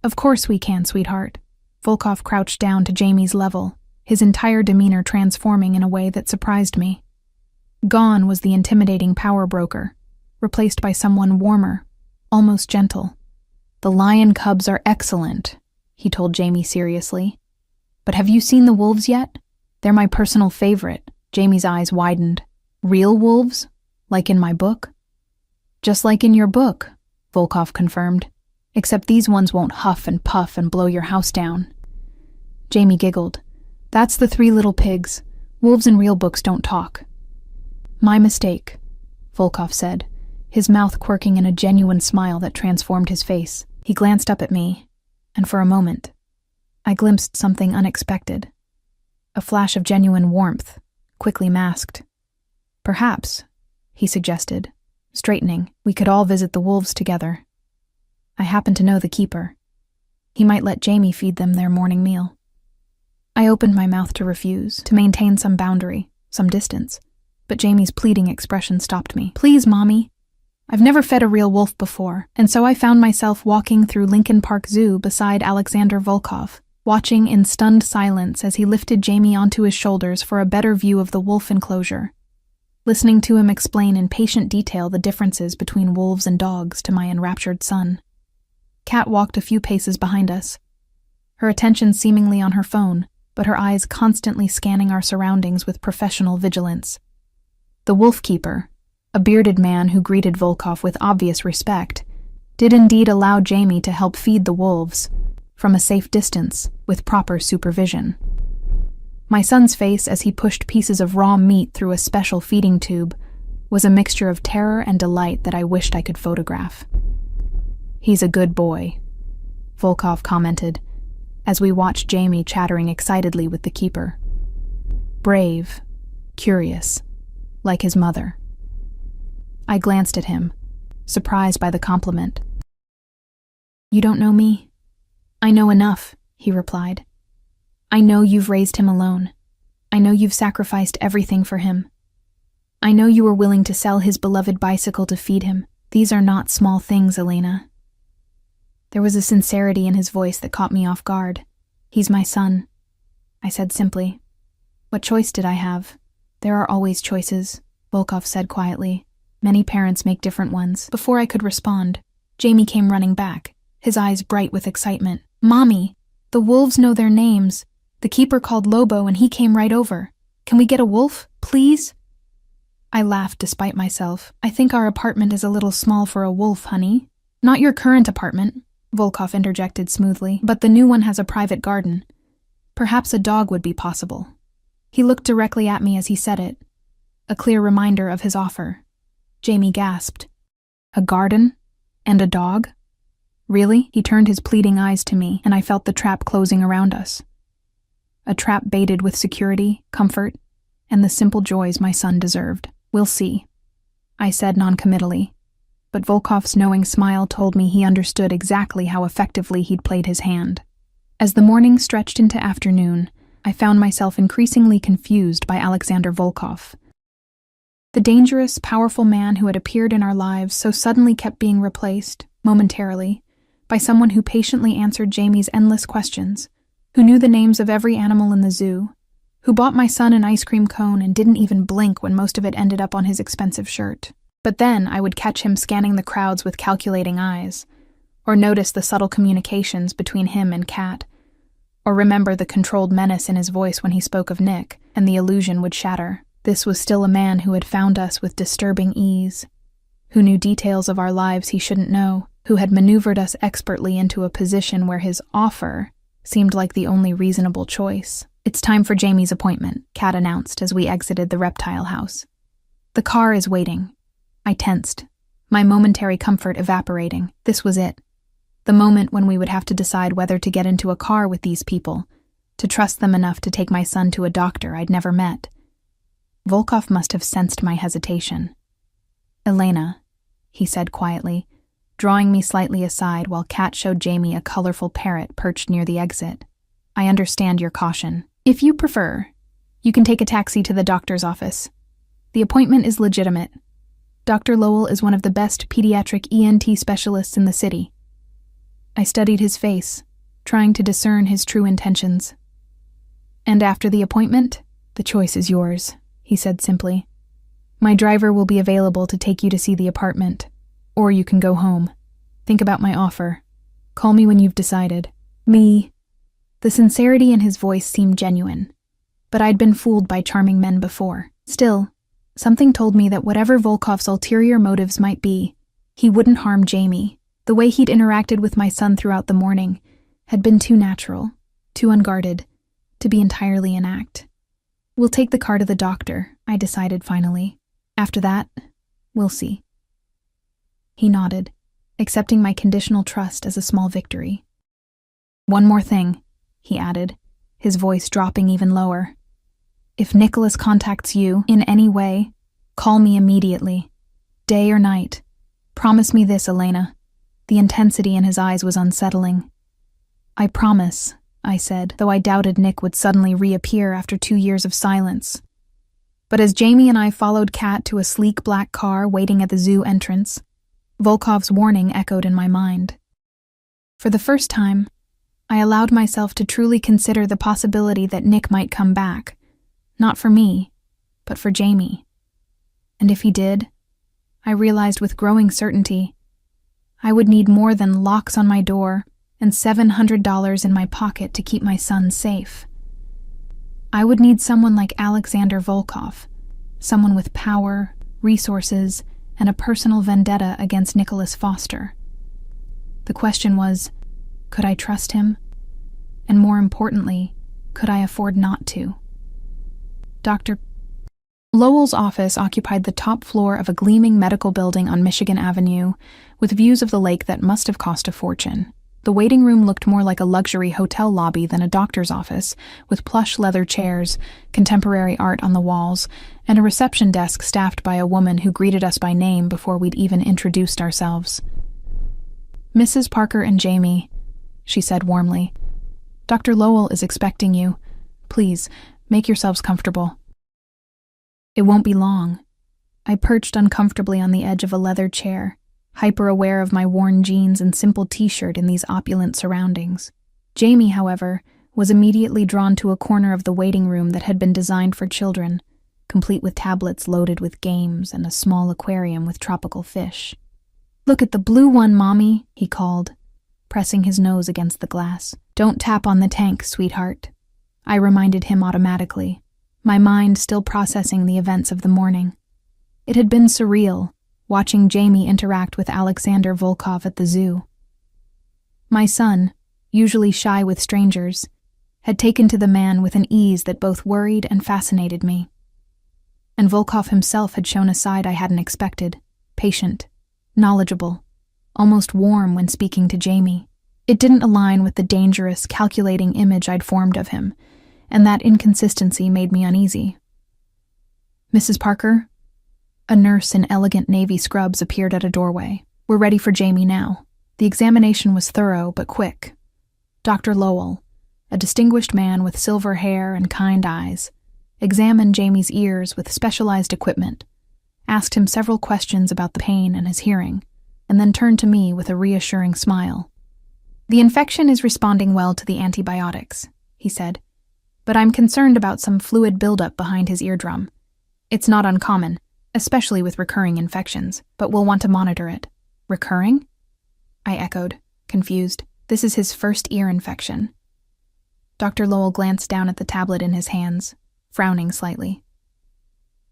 Of course we can, sweetheart. Volkov crouched down to Jamie's level, his entire demeanor transforming in a way that surprised me. Gone was the intimidating power broker, replaced by someone warmer, almost gentle. The lion cubs are excellent, he told Jamie seriously. But have you seen the wolves yet? They're my personal favorite. Jamie's eyes widened. Real wolves? Like in my book? Just like in your book, Volkov confirmed. Except these ones won't huff and puff and blow your house down. Jamie giggled. That's the three little pigs. Wolves in real books don't talk. My mistake, Volkov said, his mouth quirking in a genuine smile that transformed his face. He glanced up at me, and for a moment, I glimpsed something unexpected. A flash of genuine warmth, quickly masked. Perhaps, he suggested, straightening, we could all visit the wolves together. I happen to know the keeper. He might let Jamie feed them their morning meal. I opened my mouth to refuse, to maintain some boundary, some distance, but Jamie's pleading expression stopped me. Please, Mommy. I've never fed a real wolf before, and so I found myself walking through Lincoln Park Zoo beside Alexander Volkov, watching in stunned silence as he lifted Jamie onto his shoulders for a better view of the wolf enclosure, listening to him explain in patient detail the differences between wolves and dogs to my enraptured son. Kat walked a few paces behind us, her attention seemingly on her phone, but her eyes constantly scanning our surroundings with professional vigilance. The wolf keeper, a bearded man who greeted Volkov with obvious respect, did indeed allow Jamie to help feed the wolves, from a safe distance, with proper supervision. My son's face as he pushed pieces of raw meat through a special feeding tube was a mixture of terror and delight that I wished I could photograph. He's a good boy, Volkov commented, as we watched Jamie chattering excitedly with the keeper. Brave, curious, like his mother. I glanced at him, surprised by the compliment. You don't know me? I know enough, he replied. I know you've raised him alone. I know you've sacrificed everything for him. I know you were willing to sell his beloved bicycle to feed him. These are not small things, Elena. There was a sincerity in his voice that caught me off guard. He's my son, I said simply. What choice did I have? There are always choices, Volkov said quietly. Many parents make different ones. Before I could respond, Jamie came running back, his eyes bright with excitement. Mommy, the wolves know their names. The keeper called Lobo and he came right over. Can we get a wolf, please? I laughed despite myself. I think our apartment is a little small for a wolf, honey. Not your current apartment, Volkov interjected smoothly, but the new one has a private garden. Perhaps a dog would be possible. He looked directly at me as he said it, a clear reminder of his offer. Jamie gasped. A garden? And a dog? Really? He turned his pleading eyes to me, and I felt the trap closing around us. A trap baited with security, comfort, and the simple joys my son deserved. We'll see, I said noncommittally, but Volkov's knowing smile told me he understood exactly how effectively he'd played his hand. As the morning stretched into afternoon, I found myself increasingly confused by Alexander Volkov. The dangerous, powerful man who had appeared in our lives so suddenly kept being replaced, momentarily, by someone who patiently answered Jamie's endless questions, who knew the names of every animal in the zoo, who bought my son an ice cream cone and didn't even blink when most of it ended up on his expensive shirt. But then I would catch him scanning the crowds with calculating eyes, or notice the subtle communications between him and Kat, or remember the controlled menace in his voice when he spoke of Nick, and the illusion would shatter. This was still a man who had found us with disturbing ease, who knew details of our lives he shouldn't know, who had maneuvered us expertly into a position where his offer seemed like the only reasonable choice. "It's time for Jamie's appointment," Kat announced as we exited the reptile house. "The car is waiting." I tensed, my momentary comfort evaporating. This was it. The moment when we would have to decide whether to get into a car with these people, to trust them enough to take my son to a doctor I'd never met. Volkov must have sensed my hesitation. "Elena," he said quietly, drawing me slightly aside while Kat showed Jamie a colorful parrot perched near the exit. "I understand your caution. If you prefer, you can take a taxi to the doctor's office. The appointment is legitimate. Dr. Lowell is one of the best pediatric ENT specialists in the city." I studied his face, trying to discern his true intentions. "And after the appointment, the choice is yours," he said simply. "My driver will be available to take you to see the apartment, or you can go home. Think about my offer. Call me when you've decided." Me. The sincerity in his voice seemed genuine, but I'd been fooled by charming men before. Still, something told me that whatever Volkov's ulterior motives might be, he wouldn't harm Jamie. The way he'd interacted with my son throughout the morning had been too natural, too unguarded, to be entirely an act. "We'll take the car to the doctor," I decided finally. "After that, we'll see." He nodded, accepting my conditional trust as a small victory. "One more thing," he added, his voice dropping even lower. "If Nicholas contacts you in any way, call me immediately, day or night. Promise me this, Elena." The intensity in his eyes was unsettling. "I promise," I said, though I doubted Nick would suddenly reappear after 2 years of silence. But as Jamie and I followed Kat to a sleek black car waiting at the zoo entrance, Volkov's warning echoed in my mind. For the first time, I allowed myself to truly consider the possibility that Nick might come back, not for me, but for Jamie. And if he did, I realized with growing certainty, I would need more than locks on my door and $700 in my pocket to keep my son safe. I would need someone like Alexander Volkov, someone with power, resources, and a personal vendetta against Nicholas Foster. The question was, could I trust him? And more importantly, could I afford not to? Dr. Lowell's office occupied the top floor of a gleaming medical building on Michigan Avenue, with views of the lake that must have cost a fortune. The waiting room looked more like a luxury hotel lobby than a doctor's office, with plush leather chairs, contemporary art on the walls, and a reception desk staffed by a woman who greeted us by name before we'd even introduced ourselves. "Mrs. Parker and Jamie," she said warmly. "Dr. Lowell is expecting you. Please, make yourselves comfortable." It won't be long. I perched uncomfortably on the edge of a leather chair, hyper-aware of my worn jeans and simple t-shirt in these opulent surroundings. Jamie, however, was immediately drawn to a corner of the waiting room that had been designed for children, complete with tablets loaded with games and a small aquarium with tropical fish. "Look at the blue one, Mommy," he called, pressing his nose against the glass. "Don't tap on the tank, sweetheart," I reminded him automatically, my mind still processing the events of the morning. It had been surreal, watching Jamie interact with Alexander Volkov at the zoo. My son, usually shy with strangers, had taken to the man with an ease that both worried and fascinated me. And Volkov himself had shown a side I hadn't expected, patient, knowledgeable, almost warm when speaking to Jamie. It didn't align with the dangerous, calculating image I'd formed of him, and that inconsistency made me uneasy. "Mrs. Parker?" A nurse in elegant navy scrubs appeared at a doorway. "We're ready for Jamie now." The examination was thorough but quick. Dr. Lowell, a distinguished man with silver hair and kind eyes, examined Jamie's ears with specialized equipment, asked him several questions about the pain and his hearing, and then turned to me with a reassuring smile. "The infection is responding well to the antibiotics," he said, "but I'm concerned about some fluid buildup behind his eardrum. It's not uncommon, especially with recurring infections, but we'll want to monitor it. Recurring? I echoed, confused. This is his first ear infection. Dr. Lowell glanced down at the tablet in his hands, frowning slightly.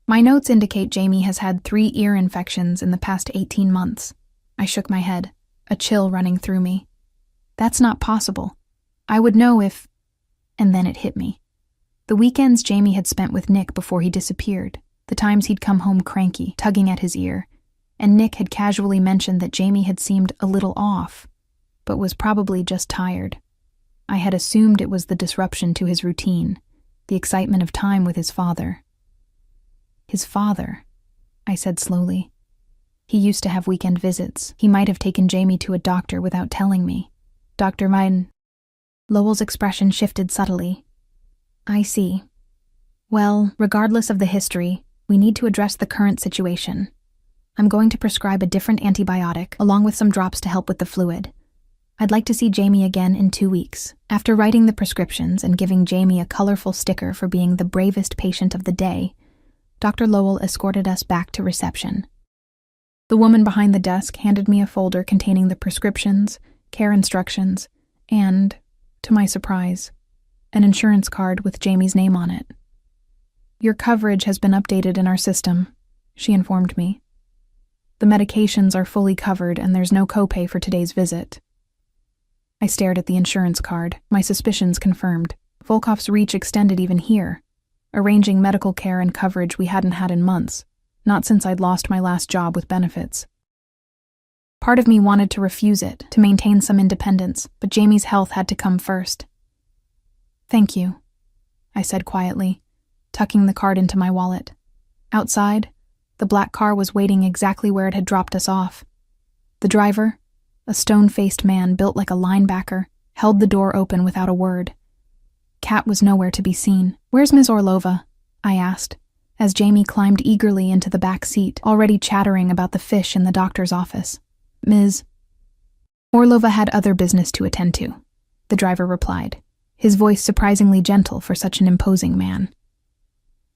My notes indicate Jamie has had 3 ear infections in the past 18 months. I shook my head, a chill running through me. That's not possible. I would know if... And then it hit me. The weekends Jamie had spent with Nick before he disappeared, the times he'd come home cranky, tugging at his ear, and Nick had casually mentioned that Jamie had seemed a little off, but was probably just tired. I had assumed it was the disruption to his routine, the excitement of time with his father. His father, I said slowly. He used to have weekend visits. He might have taken Jamie to a doctor without telling me. Dr. Mine. Lowell's expression shifted subtly. I see. Well, regardless of the history, we need to address the current situation. I'm going to prescribe a different antibiotic, along with some drops to help with the fluid. I'd like to see Jamie again in 2 weeks. After writing the prescriptions and giving Jamie a colorful sticker for being the bravest patient of the day, Dr. Lowell escorted us back to reception. The woman behind the desk handed me a folder containing the prescriptions, care instructions, and, to my surprise, an insurance card with Jamie's name on it. Your coverage has been updated in our system, she informed me. The medications are fully covered and there's no copay for today's visit. I stared at the insurance card, my suspicions confirmed. Volkov's reach extended even here, arranging medical care and coverage we hadn't had in months, not since I'd lost my last job with benefits. Part of me wanted to refuse it, to maintain some independence, but Jamie's health had to come first. Thank you, I said quietly, tucking the card into my wallet. Outside, the black car was waiting exactly where it had dropped us off. The driver, a stone-faced man built like a linebacker, held the door open without a word. Kat was nowhere to be seen. Where's Ms. Orlova? I asked, as Jamie climbed eagerly into the back seat, already chattering about the fish in the doctor's office. Ms. Orlova had other business to attend to, the driver replied, his voice surprisingly gentle for such an imposing man.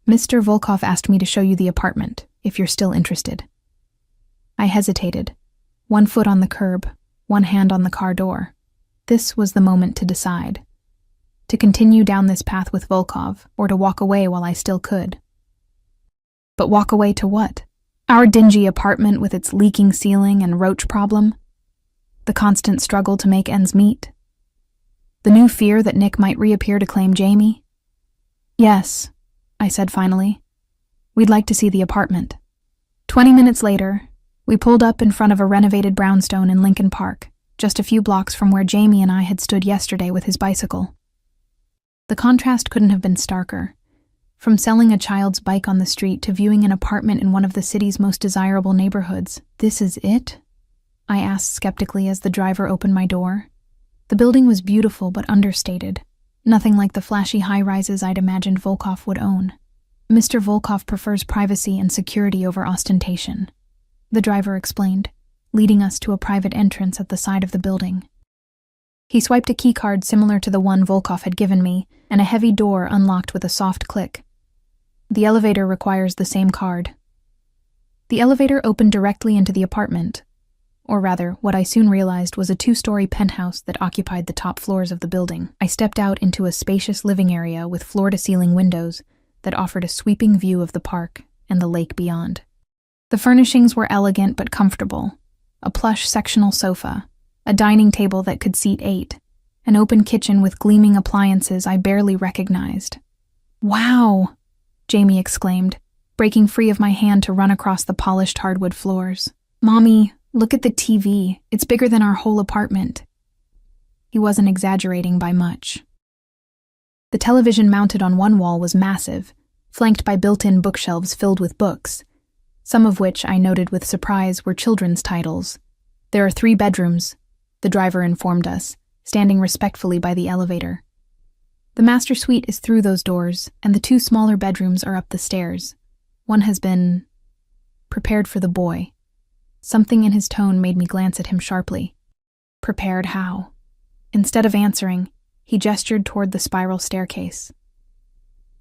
Mr. Volkov asked me to show you the apartment, if you're still interested. I hesitated, one foot on the curb, one hand on the car door. This was the moment to decide. To continue down this path with Volkov, or to walk away while I still could. But walk away to what? Our dingy apartment with its leaking ceiling and roach problem? The constant struggle to make ends meet? The new fear that Nick might reappear to claim Jamie? Yes, I said finally. We'd like to see the apartment. 20 minutes later, we pulled up in front of a renovated brownstone in Lincoln Park, just a few blocks from where Jamie and I had stood yesterday with his bicycle. The contrast couldn't have been starker. From selling a child's bike on the street to viewing an apartment in one of the city's most desirable neighborhoods. This is it? I asked skeptically as the driver opened my door. The building was beautiful but understated. Nothing like the flashy high-rises I'd imagined Volkov would own. Mr. Volkov prefers privacy and security over ostentation, the driver explained, leading us to a private entrance at the side of the building. He swiped a keycard similar to the one Volkov had given me, and a heavy door unlocked with a soft click. The elevator requires the same card. The elevator opened directly into the apartment, or rather, what I soon realized was a 2-story penthouse that occupied the top floors of the building. I stepped out into a spacious living area with floor-to-ceiling windows that offered a sweeping view of the park and the lake beyond. The furnishings were elegant but comfortable. A plush sectional sofa, a dining table that could seat 8, an open kitchen with gleaming appliances I barely recognized. Wow! Jamie exclaimed, breaking free of my hand to run across the polished hardwood floors. Mommy, look at the TV. It's bigger than our whole apartment. He wasn't exaggerating by much. The television mounted on one wall was massive, flanked by built-in bookshelves filled with books, some of which I noted with surprise were children's titles. There are 3 bedrooms, the driver informed us, standing respectfully by the elevator. The master suite is through those doors, and the 2 smaller bedrooms are up the stairs. One has been prepared for the boy. Something in his tone made me glance at him sharply. Prepared how? Instead of answering, he gestured toward the spiral staircase.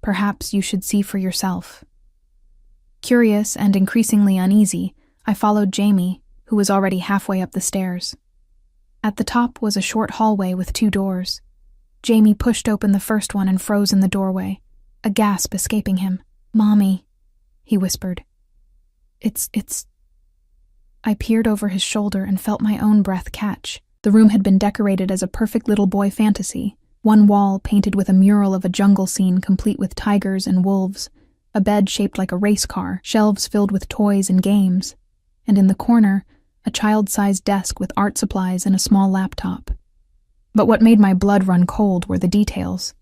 Perhaps you should see for yourself. Curious and increasingly uneasy, I followed Jamie, who was already halfway up the stairs. At the top was a short hallway with 2 doors. Jamie pushed open the first one and froze in the doorway, a gasp escaping him. "Mommy," he whispered. It's... I peered over his shoulder and felt my own breath catch. The room had been decorated as a perfect little boy fantasy. One wall painted with a mural of a jungle scene complete with tigers and wolves, a bed shaped like a race car, shelves filled with toys and games, and in the corner, a child-sized desk with art supplies and a small laptop. But what made my blood run cold were the details.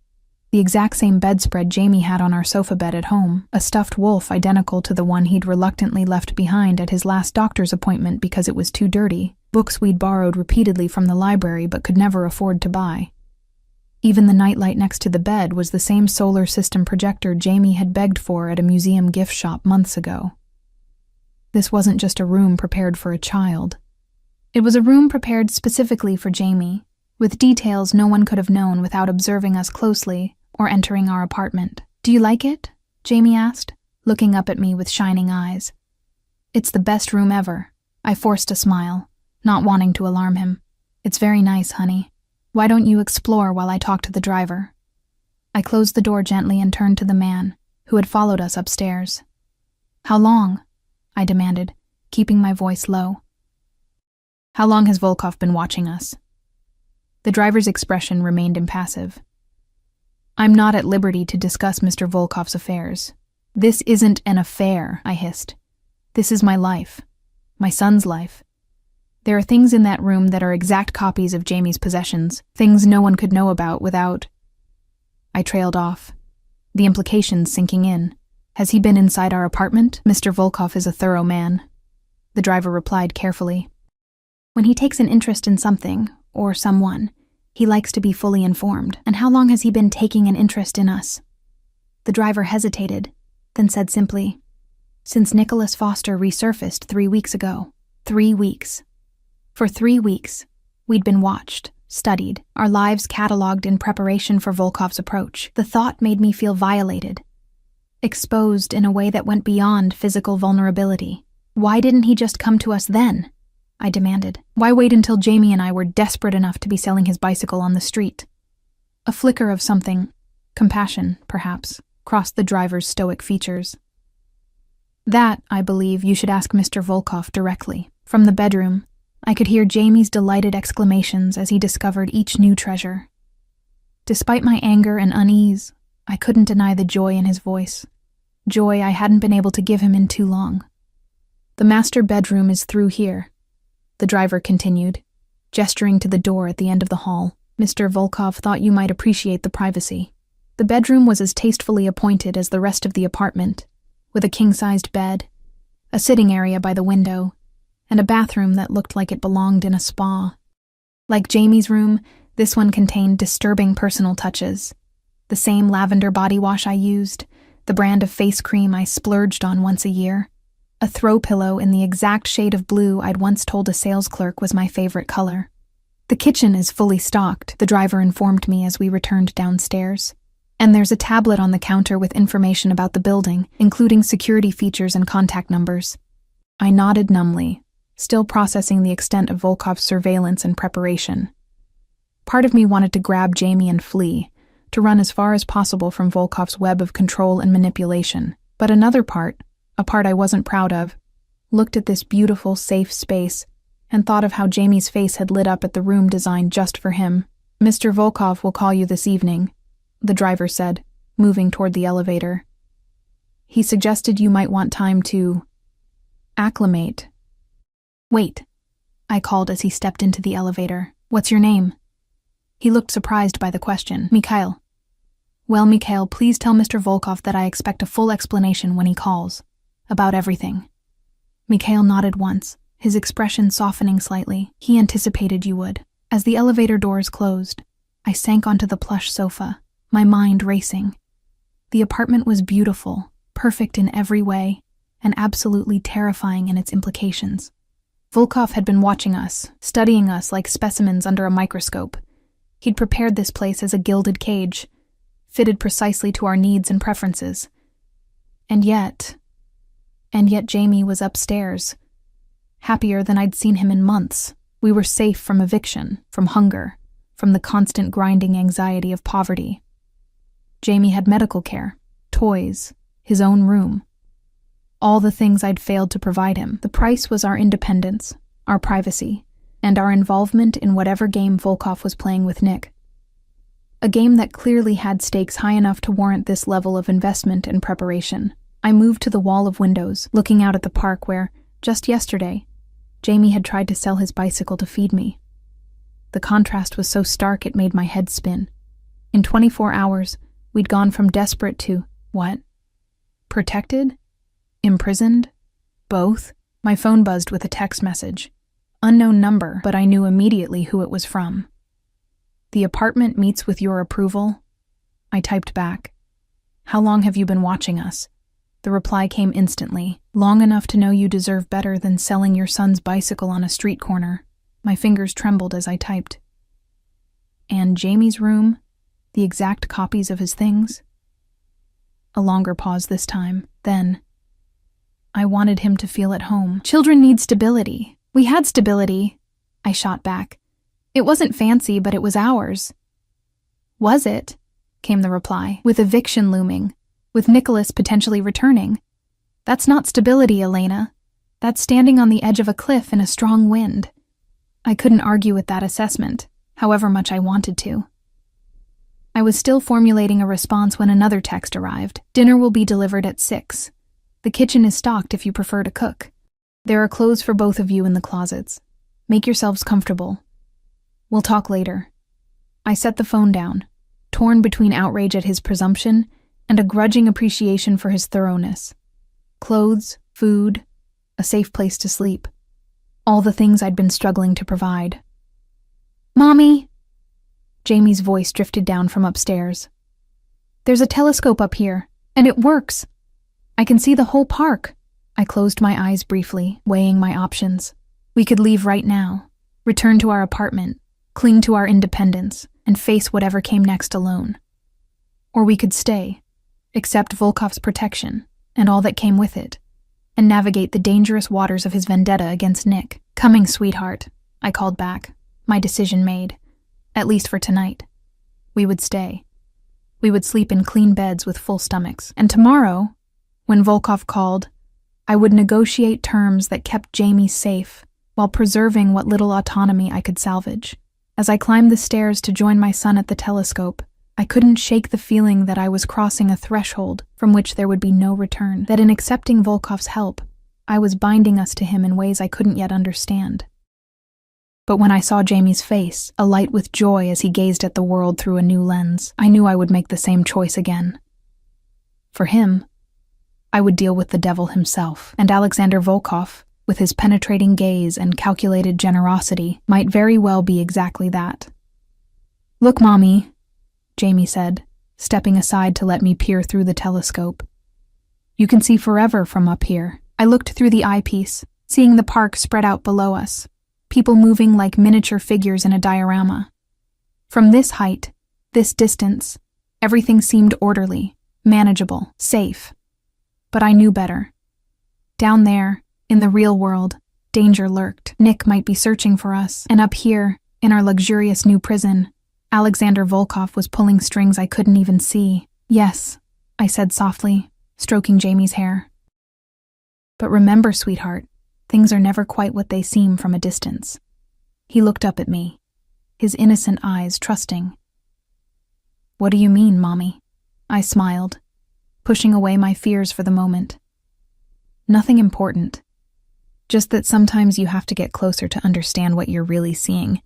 The exact same bedspread Jamie had on our sofa bed at home, a stuffed wolf identical to the one he'd reluctantly left behind at his last doctor's appointment because it was too dirty, books we'd borrowed repeatedly from the library but could never afford to buy. Even the nightlight next to the bed was the same solar system projector Jamie had begged for at a museum gift shop months ago. This wasn't just a room prepared for a child. It was a room prepared specifically for Jamie, with details no one could have known without observing us closely or entering our apartment. "Do you like it?" Jamie asked, looking up at me with shining eyes. "It's the best room ever." I forced a smile, not wanting to alarm him. "It's very nice, honey. Why don't you explore while I talk to the driver?" I closed the door gently and turned to the man, who had followed us upstairs. "How long?" I demanded, keeping my voice low. "How long has Volkov been watching us?" The driver's expression remained impassive. "I'm not at liberty to discuss Mr. Volkov's affairs." "This isn't an affair," I hissed. "This is my life. My son's life. There are things in that room that are exact copies of Jamie's possessions, things no one could know about without..." I trailed off, the implications sinking in. "Has he been inside our apartment? Mr. Volkov is a thorough man." The driver replied carefully. "When he takes an interest in something, or someone, he likes to be fully informed. And how long has he been taking an interest in us?" The driver hesitated, then said simply, "Since Nicholas Foster resurfaced 3 weeks ago." 3 weeks. For 3 weeks, we'd been watched, studied, our lives catalogued in preparation for Volkov's approach. The thought made me feel violated, exposed in a way that went beyond physical vulnerability. "Why didn't he just come to us then?" I demanded. "Why wait until Jamie and I were desperate enough to be selling his bicycle on the street?" A flicker of something, compassion, perhaps, crossed the driver's stoic features. "That, I believe, you should ask Mr. Volkov directly." From the bedroom, I could hear Jamie's delighted exclamations as he discovered each new treasure. Despite my anger and unease, I couldn't deny the joy in his voice, joy I hadn't been able to give him in too long. "The master bedroom is through here," the driver continued, gesturing to the door at the end of the hall. "Mr. Volkov thought you might appreciate the privacy." The bedroom was as tastefully appointed as the rest of the apartment, with a king-sized bed, a sitting area by the window, and a bathroom that looked like it belonged in a spa. Like Jamie's room, this one contained disturbing personal touches. The same lavender body wash I used, the brand of face cream I splurged on once a year, a throw pillow in the exact shade of blue I'd once told a sales clerk was my favorite color. "The kitchen is fully stocked," the driver informed me as we returned downstairs. "And there's a tablet on the counter with information about the building, including security features and contact numbers." I nodded numbly, still processing the extent of Volkov's surveillance and preparation. Part of me wanted to grab Jamie and flee, to run as far as possible from Volkov's web of control and manipulation. But another part, a part I wasn't proud of, looked at this beautiful, safe space and thought of how Jamie's face had lit up at the room designed just for him. "Mr. Volkov will call you this evening," the driver said, moving toward the elevator. "He suggested you might want time to acclimate." "Wait," I called as he stepped into the elevator. "What's your name?" He looked surprised by the question. "Mikhail." "Well, Mikhail, please tell Mr. Volkov that I expect a full explanation when he calls. About everything." Mikhail nodded once, his expression softening slightly. He anticipated you would. As the elevator doors closed, I sank onto the plush sofa, my mind racing. The apartment was beautiful, perfect in every way, and absolutely terrifying in its implications. Volkov had been watching us, studying us like specimens under a microscope. He'd prepared this place as a gilded cage, fitted precisely to our needs and preferences. And yet, And yet Jamie was upstairs, happier than I'd seen him in months. We were safe from eviction, from hunger, from the constant grinding anxiety of poverty. Jamie had medical care, toys, his own room. All the things I'd failed to provide him. The price was our independence, our privacy, and our involvement in whatever game Volkov was playing with Nick. A game that clearly had stakes high enough to warrant this level of investment and preparation. I moved to the wall of windows, looking out at the park where, just yesterday, Jamie had tried to sell his bicycle to feed me. The contrast was so stark it made my head spin. In 24 hours, we'd gone from desperate to, what? Protected? Imprisoned? Both? My phone buzzed with a text message. Unknown number, but I knew immediately who it was from. The apartment meets with your approval? I typed back. How long have you been watching us? The reply came instantly. Long enough to know you deserve better than selling your son's bicycle on a street corner. My fingers trembled as I typed. And Jamie's room? The exact copies of his things? A longer pause this time. Then, I wanted him to feel at home. Children need stability. We had stability, I shot back. It wasn't fancy, but it was ours. Was it? Came the reply, with eviction looming, with Nicholas potentially returning. That's not stability, Elena. That's standing on the edge of a cliff in a strong wind. I couldn't argue with that assessment, however much I wanted to. I was still formulating a response when another text arrived. Dinner will be delivered at 6. The kitchen is stocked if you prefer to cook. There are clothes for both of you in the closets. Make yourselves comfortable. We'll talk later. I set the phone down, torn between outrage at his presumption and a grudging appreciation for his thoroughness. Clothes, food, a safe place to sleep. All the things I'd been struggling to provide. Mommy! Jamie's voice drifted down from upstairs. There's a telescope up here, and it works. I can see the whole park. I closed my eyes briefly, weighing my options. We could leave right now, return to our apartment, cling to our independence, and face whatever came next alone. Or we could stay, accept Volkov's protection, and all that came with it, and navigate the dangerous waters of his vendetta against Nick. Coming, sweetheart, I called back, my decision made, at least for tonight. We would stay. We would sleep in clean beds with full stomachs. And tomorrow, when Volkov called, I would negotiate terms that kept Jamie safe while preserving what little autonomy I could salvage. As I climbed the stairs to join my son at the telescope, I couldn't shake the feeling that I was crossing a threshold from which there would be no return, that in accepting Volkov's help, I was binding us to him in ways I couldn't yet understand. But when I saw Jamie's face, alight with joy as he gazed at the world through a new lens, I knew I would make the same choice again. For him, I would deal with the devil himself, and Alexander Volkov, with his penetrating gaze and calculated generosity, might very well be exactly that. Look, Mommy, Jamie said, stepping aside to let me peer through the telescope. You can see forever from up here. I looked through the eyepiece, seeing the park spread out below us, people moving like miniature figures in a diorama. From this height, this distance, everything seemed orderly, manageable, safe. But I knew better. Down there, in the real world, danger lurked. Nick might be searching for us, and up here, in our luxurious new prison, Alexander Volkov was pulling strings I couldn't even see. Yes, I said softly, stroking Jamie's hair. But remember, sweetheart, things are never quite what they seem from a distance. He looked up at me, his innocent eyes trusting. What do you mean, Mommy? I smiled, pushing away my fears for the moment. Nothing important. Just that sometimes you have to get closer to understand what you're really seeing.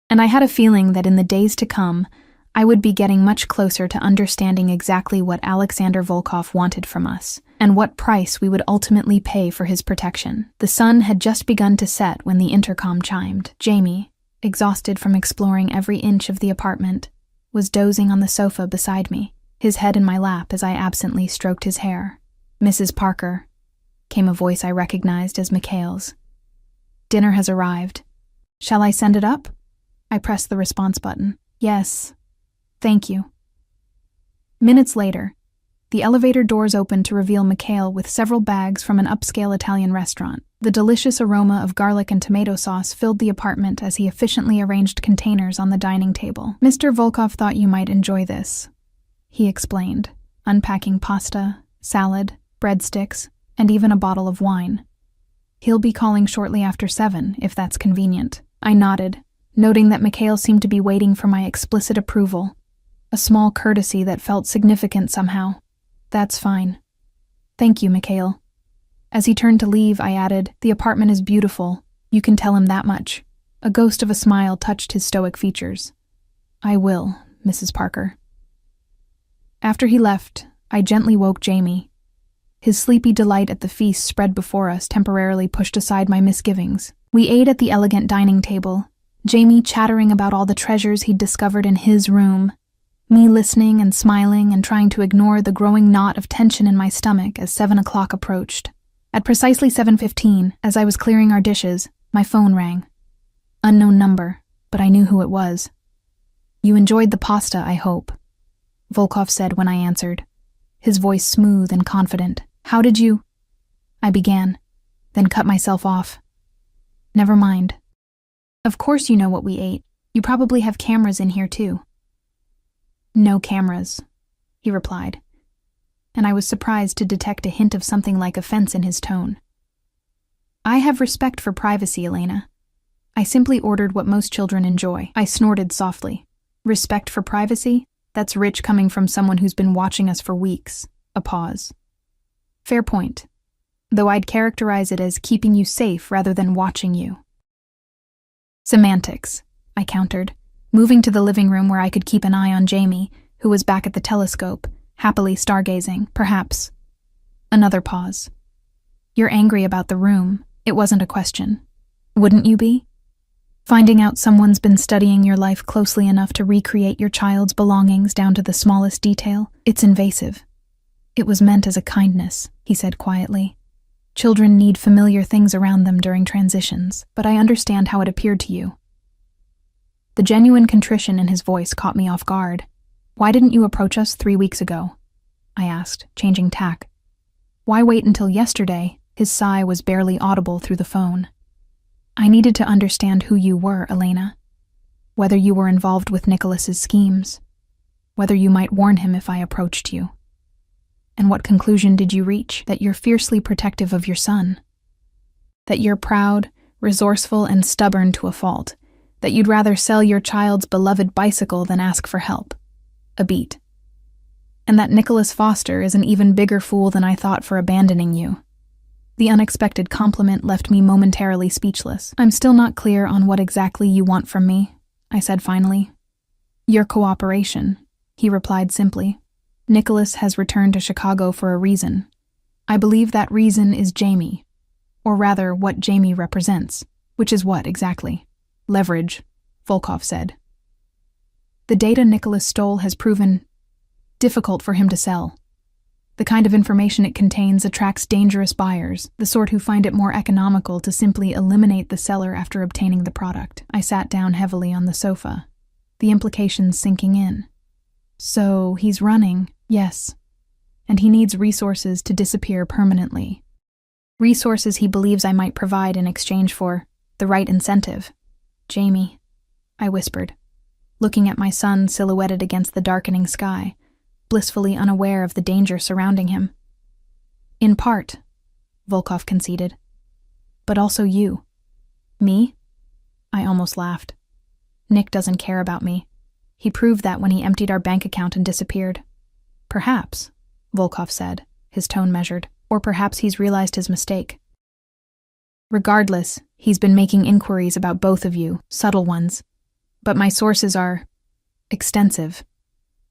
And I had a feeling that in the days to come, I would be getting much closer to understanding exactly what Alexander Volkov wanted from us, and what price we would ultimately pay for his protection. The sun had just begun to set when the intercom chimed. Jamie, exhausted from exploring every inch of the apartment, was dozing on the sofa beside me, his head in my lap as I absently stroked his hair. Mrs. Parker, came a voice I recognized as Mikhail's. Dinner has arrived. Shall I send it up? I pressed the response button. Yes. Thank you. Minutes later, The elevator doors opened to reveal Mikhail with several bags from an upscale Italian restaurant. The delicious aroma of garlic and tomato sauce filled the apartment as he efficiently arranged containers on the dining table. "Mr. Volkov thought you might enjoy this," he explained, unpacking pasta, salad, breadsticks, and even a bottle of wine. "He'll be calling shortly after 7, if that's convenient." I nodded, noting that Mikhail seemed to be waiting for my explicit approval, a small courtesy that felt significant somehow. "That's fine. Thank you, Mikhail." As he turned to leave, I added, "The apartment is beautiful. You can tell him that much." A ghost of a smile touched his stoic features. "I will, Mrs. Parker." After he left, I gently woke Jamie. His sleepy delight at the feast spread before us temporarily pushed aside my misgivings. We ate at the elegant dining table, Jamie chattering about all the treasures he'd discovered in his room, me listening and smiling and trying to ignore the growing knot of tension in my stomach as 7 o'clock approached. At precisely 7:15, as I was clearing our dishes, my phone rang. Unknown number, but I knew who it was. "You enjoyed the pasta, I hope," Volkov said when I answered, his voice smooth and confident. "How did you—" I began, then cut myself off. "Never mind. Of course you know what we ate. You probably have cameras in here too." "No cameras," he replied, and I was surprised to detect a hint of something like offense in his tone. "I have respect for privacy, Elena. I simply ordered what most children enjoy." I snorted softly. "Respect for privacy? That's rich coming from someone who's been watching us for weeks." A pause. "Fair point, though I'd characterize it as keeping you safe rather than watching you." "Semantics," I countered, moving to the living room where I could keep an eye on Jamie, who was back at the telescope, happily stargazing, perhaps. Another pause. "You're angry about the room. It wasn't a question. Wouldn't you be? Finding out someone's been studying your life closely enough to recreate your child's belongings down to the smallest detail, it's invasive." "It was meant as a kindness," he said quietly. "Children need familiar things around them during transitions, but I understand how it appeared to you." The genuine contrition in his voice caught me off guard. "Why didn't you approach us 3 weeks ago?" I asked, changing tack. "Why wait until yesterday?" His sigh was barely audible through the phone. "I needed to understand who you were, Elena. Whether you were involved with Nicholas's schemes. Whether you might warn him if I approached you. And what conclusion did you reach? That you're fiercely protective of your son. That you're proud, resourceful, and stubborn to a fault. That you'd rather sell your child's beloved bicycle than ask for help." A beat. "And that Nicholas Foster is an even bigger fool than I thought for abandoning you." The unexpected compliment left me momentarily speechless. "I'm still not clear on what exactly you want from me," I said finally. "Your cooperation," he replied simply. "Nicholas has returned to Chicago for a reason. I believe that reason is Jamie, or rather what Jamie represents." "Which is what, exactly?" "Leverage," Volkov said. "The data Nicholas stole has proven difficult for him to sell. The kind of information it contains attracts dangerous buyers, the sort who find it more economical to simply eliminate the seller after obtaining the product." I sat down heavily on the sofa, the implications sinking in. "So he's running." "Yes. And he needs resources to disappear permanently. Resources he believes I might provide in exchange for the right incentive." "Jamie," I whispered, looking at my son silhouetted against the darkening sky, blissfully unaware of the danger surrounding him. "In part," Volkov conceded. "But also you." "Me?" I almost laughed. "Nick doesn't care about me. He proved that when he emptied our bank account and disappeared." "Perhaps," Volkov said, his tone measured. "Or perhaps he's realized his mistake. Regardless, he's been making inquiries about both of you, subtle ones. But my sources are extensive."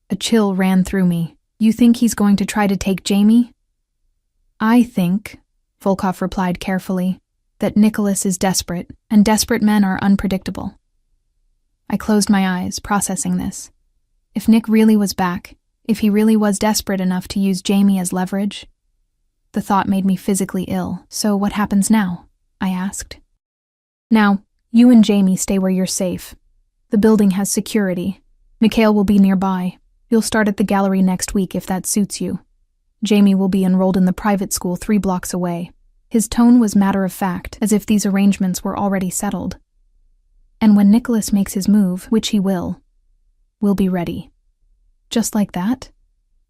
A chill ran through me. "You think he's going to try to take Jamie?" "I think," Volkov replied carefully, "that Nicholas is desperate, and desperate men are unpredictable." I closed my eyes, processing this. If Nick really was back, if he really was desperate enough to use Jamie as leverage. The thought made me physically ill. "So what happens now?" I asked. "Now, you and Jamie stay where you're safe. The building has security. Mikhail will be nearby. You'll start at the gallery next week if that suits you." Jamie will be enrolled in the private school 3 blocks away. His tone was matter-of-fact, as if these arrangements were already settled. And when Nicholas makes his move, which he will, we'll be ready. Just like that?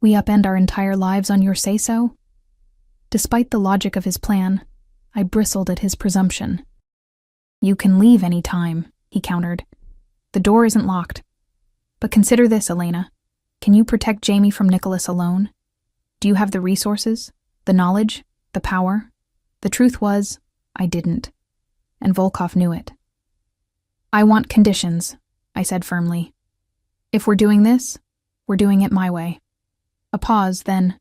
We upend our entire lives on your say-so? Despite the logic of his plan, I bristled at his presumption. You can leave any time, he countered. The door isn't locked. But consider this, Elena. Can you protect Jamie from Nicholas alone? Do you have the resources, the knowledge, the power? The truth was, I didn't. And Volkov knew it. I want conditions, I said firmly. If we're doing this, we're doing it my way. A pause, then,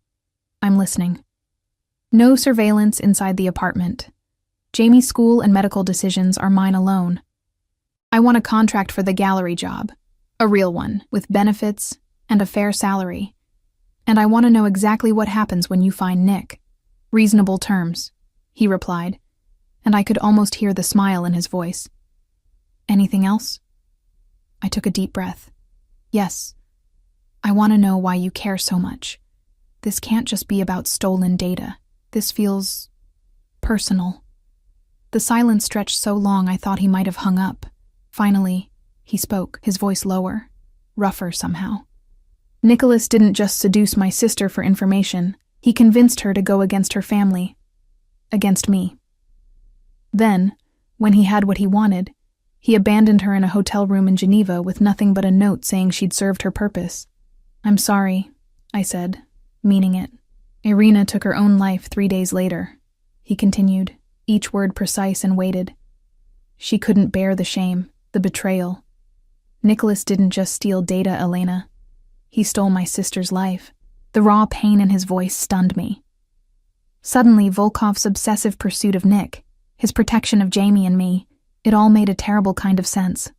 I'm listening. No surveillance inside the apartment. Jamie's school and medical decisions are mine alone. I want a contract for the gallery job, a real one, with benefits and a fair salary. And I want to know exactly what happens when you find Nick. Reasonable terms, he replied, and I could almost hear the smile in his voice. Anything else? I took a deep breath. Yes. I want to know why you care so much. This can't just be about stolen data. This feels personal. The silence stretched so long I thought he might have hung up. Finally, he spoke, his voice lower, rougher somehow. Nicholas didn't just seduce my sister for information. He convinced her to go against her family. Against me. Then, when he had what he wanted, he abandoned her in a hotel room in Geneva with nothing but a note saying she'd served her purpose. I'm sorry, I said, meaning it. Irina took her own life 3 days later, he continued, each word precise and weighted. She couldn't bear the shame, the betrayal. Nicholas didn't just steal data, Elena. He stole my sister's life. The raw pain in his voice stunned me. Suddenly, Volkov's obsessive pursuit of Nick, his protection of Jamie and me, it all made a terrible kind of sense.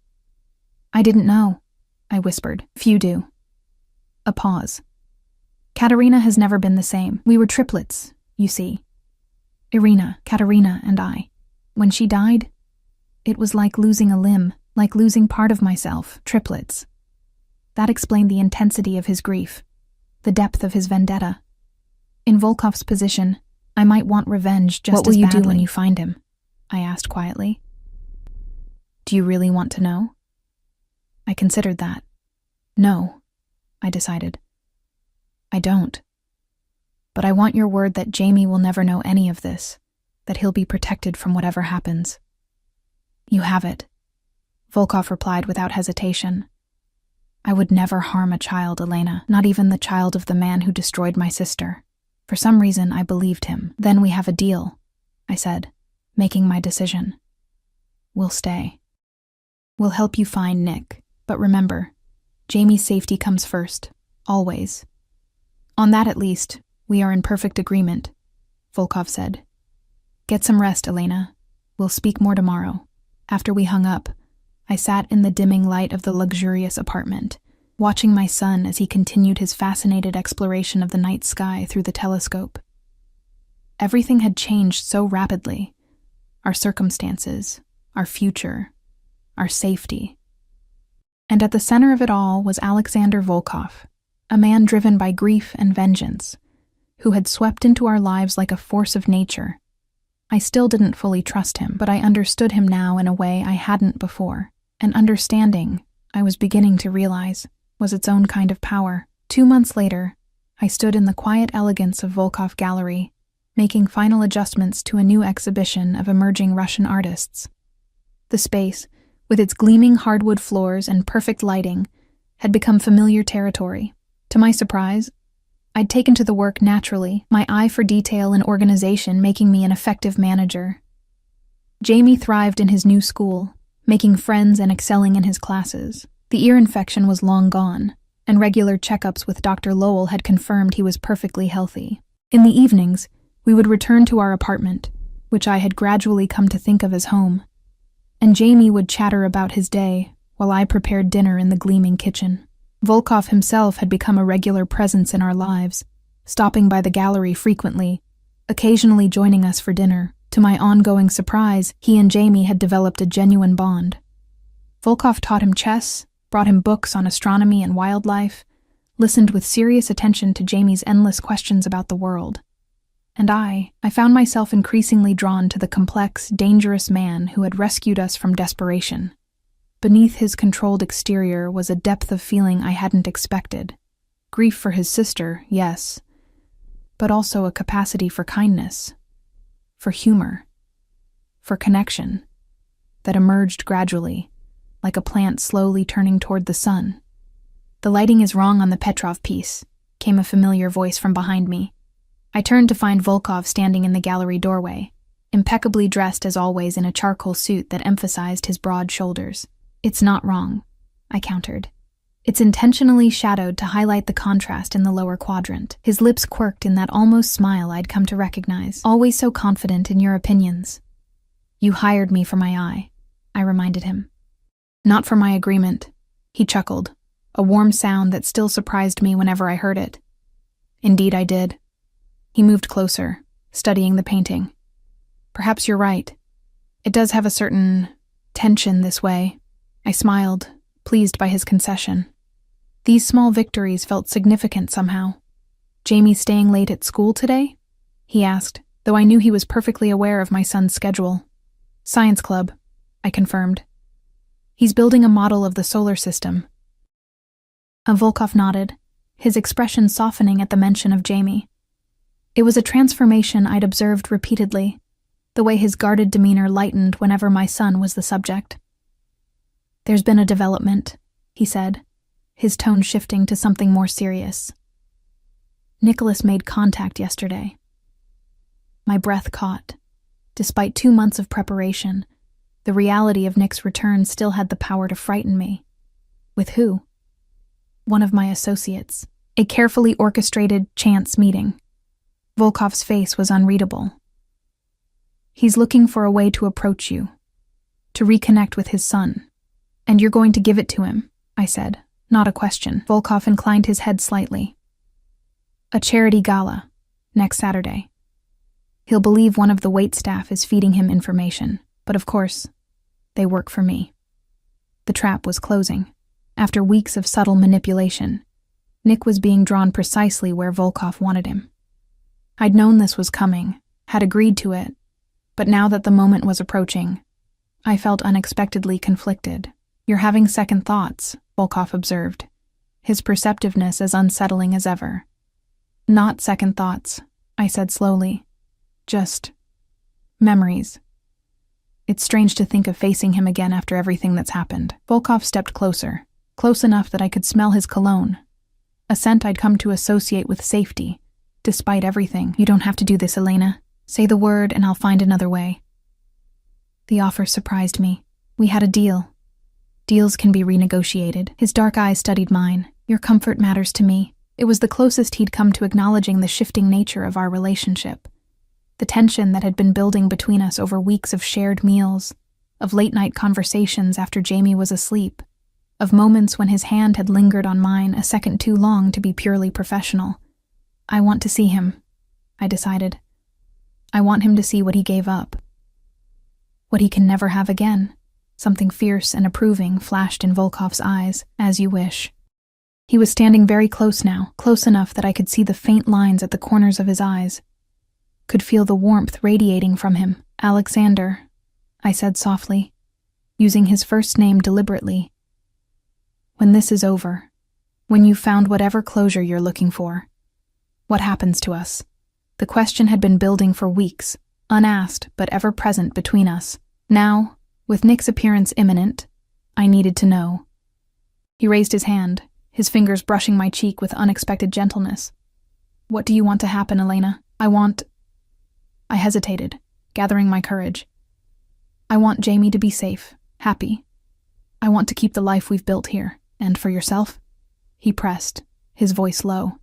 I didn't know, I whispered. Few do. A pause. Katerina has never been the same. We were triplets, you see. Irina, Katerina, and I. When she died, it was like losing a limb, like losing part of myself, triplets. That explained the intensity of his grief, the depth of his vendetta. In Volkov's position, I might want revenge just as badly. What will you do when you find him? I asked quietly. Do you really want to know? I considered that. No, I decided. I don't. But I want your word that Jamie will never know any of this, that he'll be protected from whatever happens. You have it, Volkov replied without hesitation. I would never harm a child, Elena, not even the child of the man who destroyed my sister. For some reason, I believed him. Then we have a deal, I said, making my decision. We'll stay. We'll help you find Nick, but remember, Jamie's safety comes first, always. On that at least, we are in perfect agreement, Volkov said. Get some rest, Elena. We'll speak more tomorrow. After we hung up, I sat in the dimming light of the luxurious apartment, watching my son as he continued his fascinated exploration of the night sky through the telescope. Everything had changed so rapidly. Our circumstances, our future, our safety. And at the center of it all was Alexander Volkov, a man driven by grief and vengeance, who had swept into our lives like a force of nature. I still didn't fully trust him, but I understood him now in a way I hadn't before. And understanding, I was beginning to realize, was its own kind of power. 2 months later, I stood in the quiet elegance of Volkov Gallery, making final adjustments to a new exhibition of emerging Russian artists. The space, with its gleaming hardwood floors and perfect lighting, had become familiar territory. To my surprise, I'd taken to the work naturally, my eye for detail and organization making me an effective manager. Jamie thrived in his new school, making friends and excelling in his classes. The ear infection was long gone, and regular checkups with Dr. Lowell had confirmed he was perfectly healthy. In the evenings, we would return to our apartment, which I had gradually come to think of as home, and Jamie would chatter about his day while I prepared dinner in the gleaming kitchen. Volkov himself had become a regular presence in our lives, stopping by the gallery frequently, occasionally joining us for dinner. To my ongoing surprise, he and Jamie had developed a genuine bond. Volkov taught him chess, brought him books on astronomy and wildlife, listened with serious attention to Jamie's endless questions about the world. And I found myself increasingly drawn to the complex, dangerous man who had rescued us from desperation. Beneath his controlled exterior was a depth of feeling I hadn't expected. Grief for his sister, yes, but also a capacity for kindness, for humor, for connection, that emerged gradually, like a plant slowly turning toward the sun. "The lighting is wrong on the Petrov piece," came a familiar voice from behind me. I turned to find Volkov standing in the gallery doorway, impeccably dressed as always in a charcoal suit that emphasized his broad shoulders. "It's not wrong," I countered. "It's intentionally shadowed to highlight the contrast in the lower quadrant." His lips quirked in that almost smile I'd come to recognize. "Always so confident in your opinions." "You hired me for my eye," I reminded him. "Not for my agreement," he chuckled, a warm sound that still surprised me whenever I heard it. "Indeed I did." He moved closer, studying the painting. "Perhaps you're right. It does have a certain tension this way." I smiled, pleased by his concession. These small victories felt significant somehow. "Jamie staying late at school today?" he asked, though I knew he was perfectly aware of my son's schedule. "Science club," I confirmed. "He's building a model of the solar system." Volkov nodded, his expression softening at the mention of Jamie. It was a transformation I'd observed repeatedly, the way his guarded demeanor lightened whenever my son was the subject. "There's been a development," he said, his tone shifting to something more serious. "Nicholas made contact yesterday." My breath caught. Despite 2 months of preparation, the reality of Nick's return still had the power to frighten me. With who? One of my associates. A carefully orchestrated chance meeting. Volkov's face was unreadable. "He's looking for a way to approach you, to reconnect with his son. And you're going to give it to him," I said, not a question. Volkov inclined his head slightly. "A charity gala, next Saturday. He'll believe one of the waitstaff is feeding him information, but of course, they work for me." The trap was closing. After weeks of subtle manipulation, Nick was being drawn precisely where Volkov wanted him. I'd known this was coming, had agreed to it, but now that the moment was approaching, I felt unexpectedly conflicted. "You're having second thoughts," Volkov observed, his perceptiveness as unsettling as ever. "Not second thoughts," I said slowly. "Just memories. It's strange to think of facing him again after everything that's happened." Volkov stepped closer, close enough that I could smell his cologne, a scent I'd come to associate with safety. Despite everything. "You don't have to do this, Elena. Say the word and I'll find another way." The offer surprised me. We had a deal. Deals can be renegotiated. His dark eyes studied mine. "Your comfort matters to me." It was the closest he'd come to acknowledging the shifting nature of our relationship. The tension that had been building between us over weeks of shared meals, of late-night conversations after Jamie was asleep, of moments when his hand had lingered on mine a second too long to be purely professional. "I want to see him," I decided. "I want him to see what he gave up. What he can never have again." Something fierce and approving flashed in Volkov's eyes. "As you wish." He was standing very close now, close enough that I could see the faint lines at the corners of his eyes, could feel the warmth radiating from him. "Alexander," I said softly, using his first name deliberately. "When this is over, when you've found whatever closure you're looking for, what happens to us?" The question had been building for weeks, unasked but ever present between us. Now, with Nick's appearance imminent, I needed to know. He raised his hand, his fingers brushing my cheek with unexpected gentleness. "What do you want to happen, Elena?" I hesitated, gathering my courage. "I want Jamie to be safe, happy. I want to keep the life we've built here. And for yourself?" He pressed, his voice low.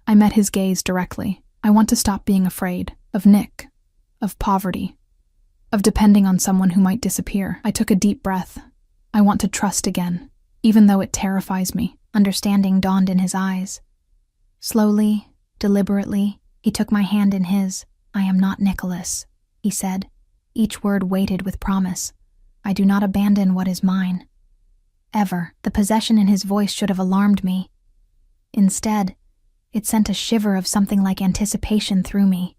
I met his gaze directly. "I want to stop being afraid of Nick, of poverty, of depending on someone who might disappear." I took a deep breath. "I want to trust again, even though it terrifies me." Understanding dawned in his eyes. Slowly, deliberately, he took my hand in his. "I am not Nicholas," he said, each word weighted with promise. "I do not abandon what is mine. Ever." The possession in his voice should have alarmed me. Instead, it sent a shiver of something like anticipation through me.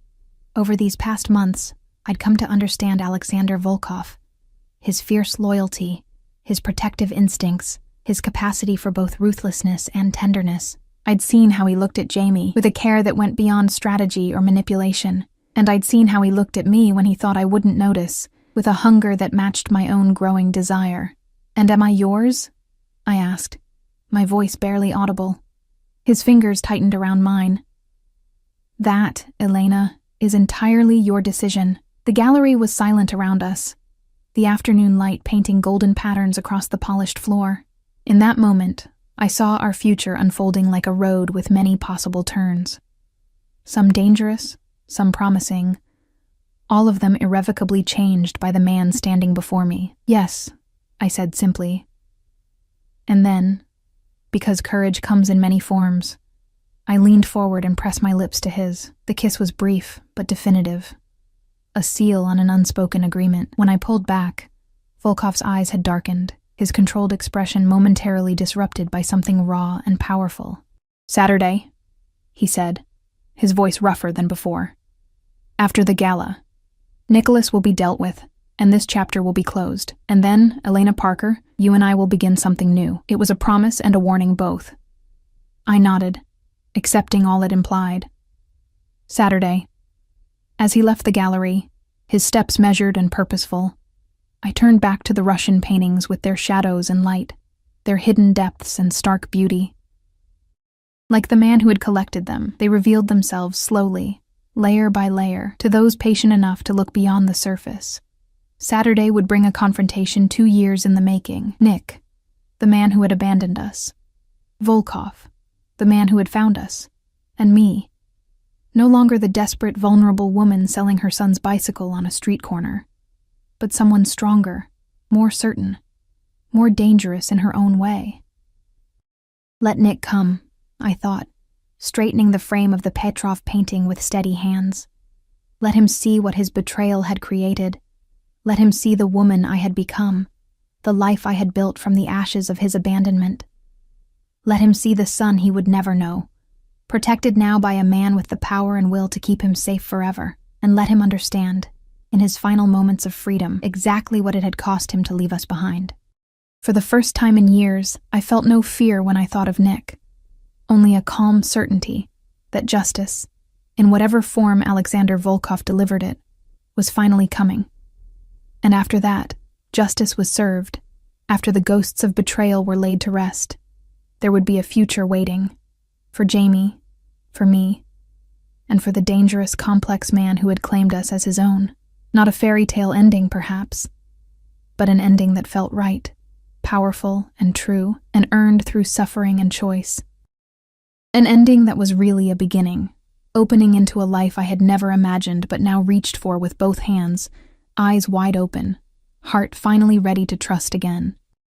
Over these past months, I'd come to understand Alexander Volkov, his fierce loyalty, his protective instincts, his capacity for both ruthlessness and tenderness. I'd seen how he looked at Jamie with a care that went beyond strategy or manipulation, and I'd seen how he looked at me when he thought I wouldn't notice, with a hunger that matched my own growing desire. "And am I yours?" I asked, my voice barely audible. His fingers tightened around mine. "That, Elena, is entirely your decision." The gallery was silent around us, the afternoon light painting golden patterns across the polished floor. In that moment, I saw our future unfolding like a road with many possible turns. Some dangerous, some promising, all of them irrevocably changed by the man standing before me. "Yes," I said simply. And then, because courage comes in many forms, I leaned forward and pressed my lips to his. The kiss was brief, but definitive. A seal on an unspoken agreement. When I pulled back, Volkov's eyes had darkened, his controlled expression momentarily disrupted by something raw and powerful. "Saturday," he said, his voice rougher than before. "After the gala, Nicholas will be dealt with, and this chapter will be closed. And then, Elena Parker, you and I will begin something new." It was a promise and a warning both. I nodded, accepting all it implied. Saturday. As he left the gallery, his steps measured and purposeful, I turned back to the Russian paintings with their shadows and light, their hidden depths and stark beauty. Like the man who had collected them, they revealed themselves slowly, layer by layer, to those patient enough to look beyond the surface. Saturday would bring a confrontation 2 years in the making. Nick, the man who had abandoned us. Volkov, the man who had found us. And me, no longer the desperate, vulnerable woman selling her son's bicycle on a street corner, but someone stronger, more certain, more dangerous in her own way. Let Nick come, I thought, straightening the frame of the Petrov painting with steady hands. Let him see what his betrayal had created. Let him see the woman I had become, the life I had built from the ashes of his abandonment. Let him see the son he would never know, protected now by a man with the power and will to keep him safe forever, and let him understand, in his final moments of freedom, exactly what it had cost him to leave us behind. For the first time in years, I felt no fear when I thought of Nick, only a calm certainty that justice, in whatever form Alexander Volkov delivered it, was finally coming. And after that, justice was served, after the ghosts of betrayal were laid to rest, there would be a future waiting, for Jamie, for me, and for the dangerous, complex man who had claimed us as his own. Not a fairy tale ending, perhaps, but an ending that felt right, powerful and true, and earned through suffering and choice. An ending that was really a beginning, opening into a life I had never imagined but now reached for with both hands, eyes wide open, heart finally ready to trust again.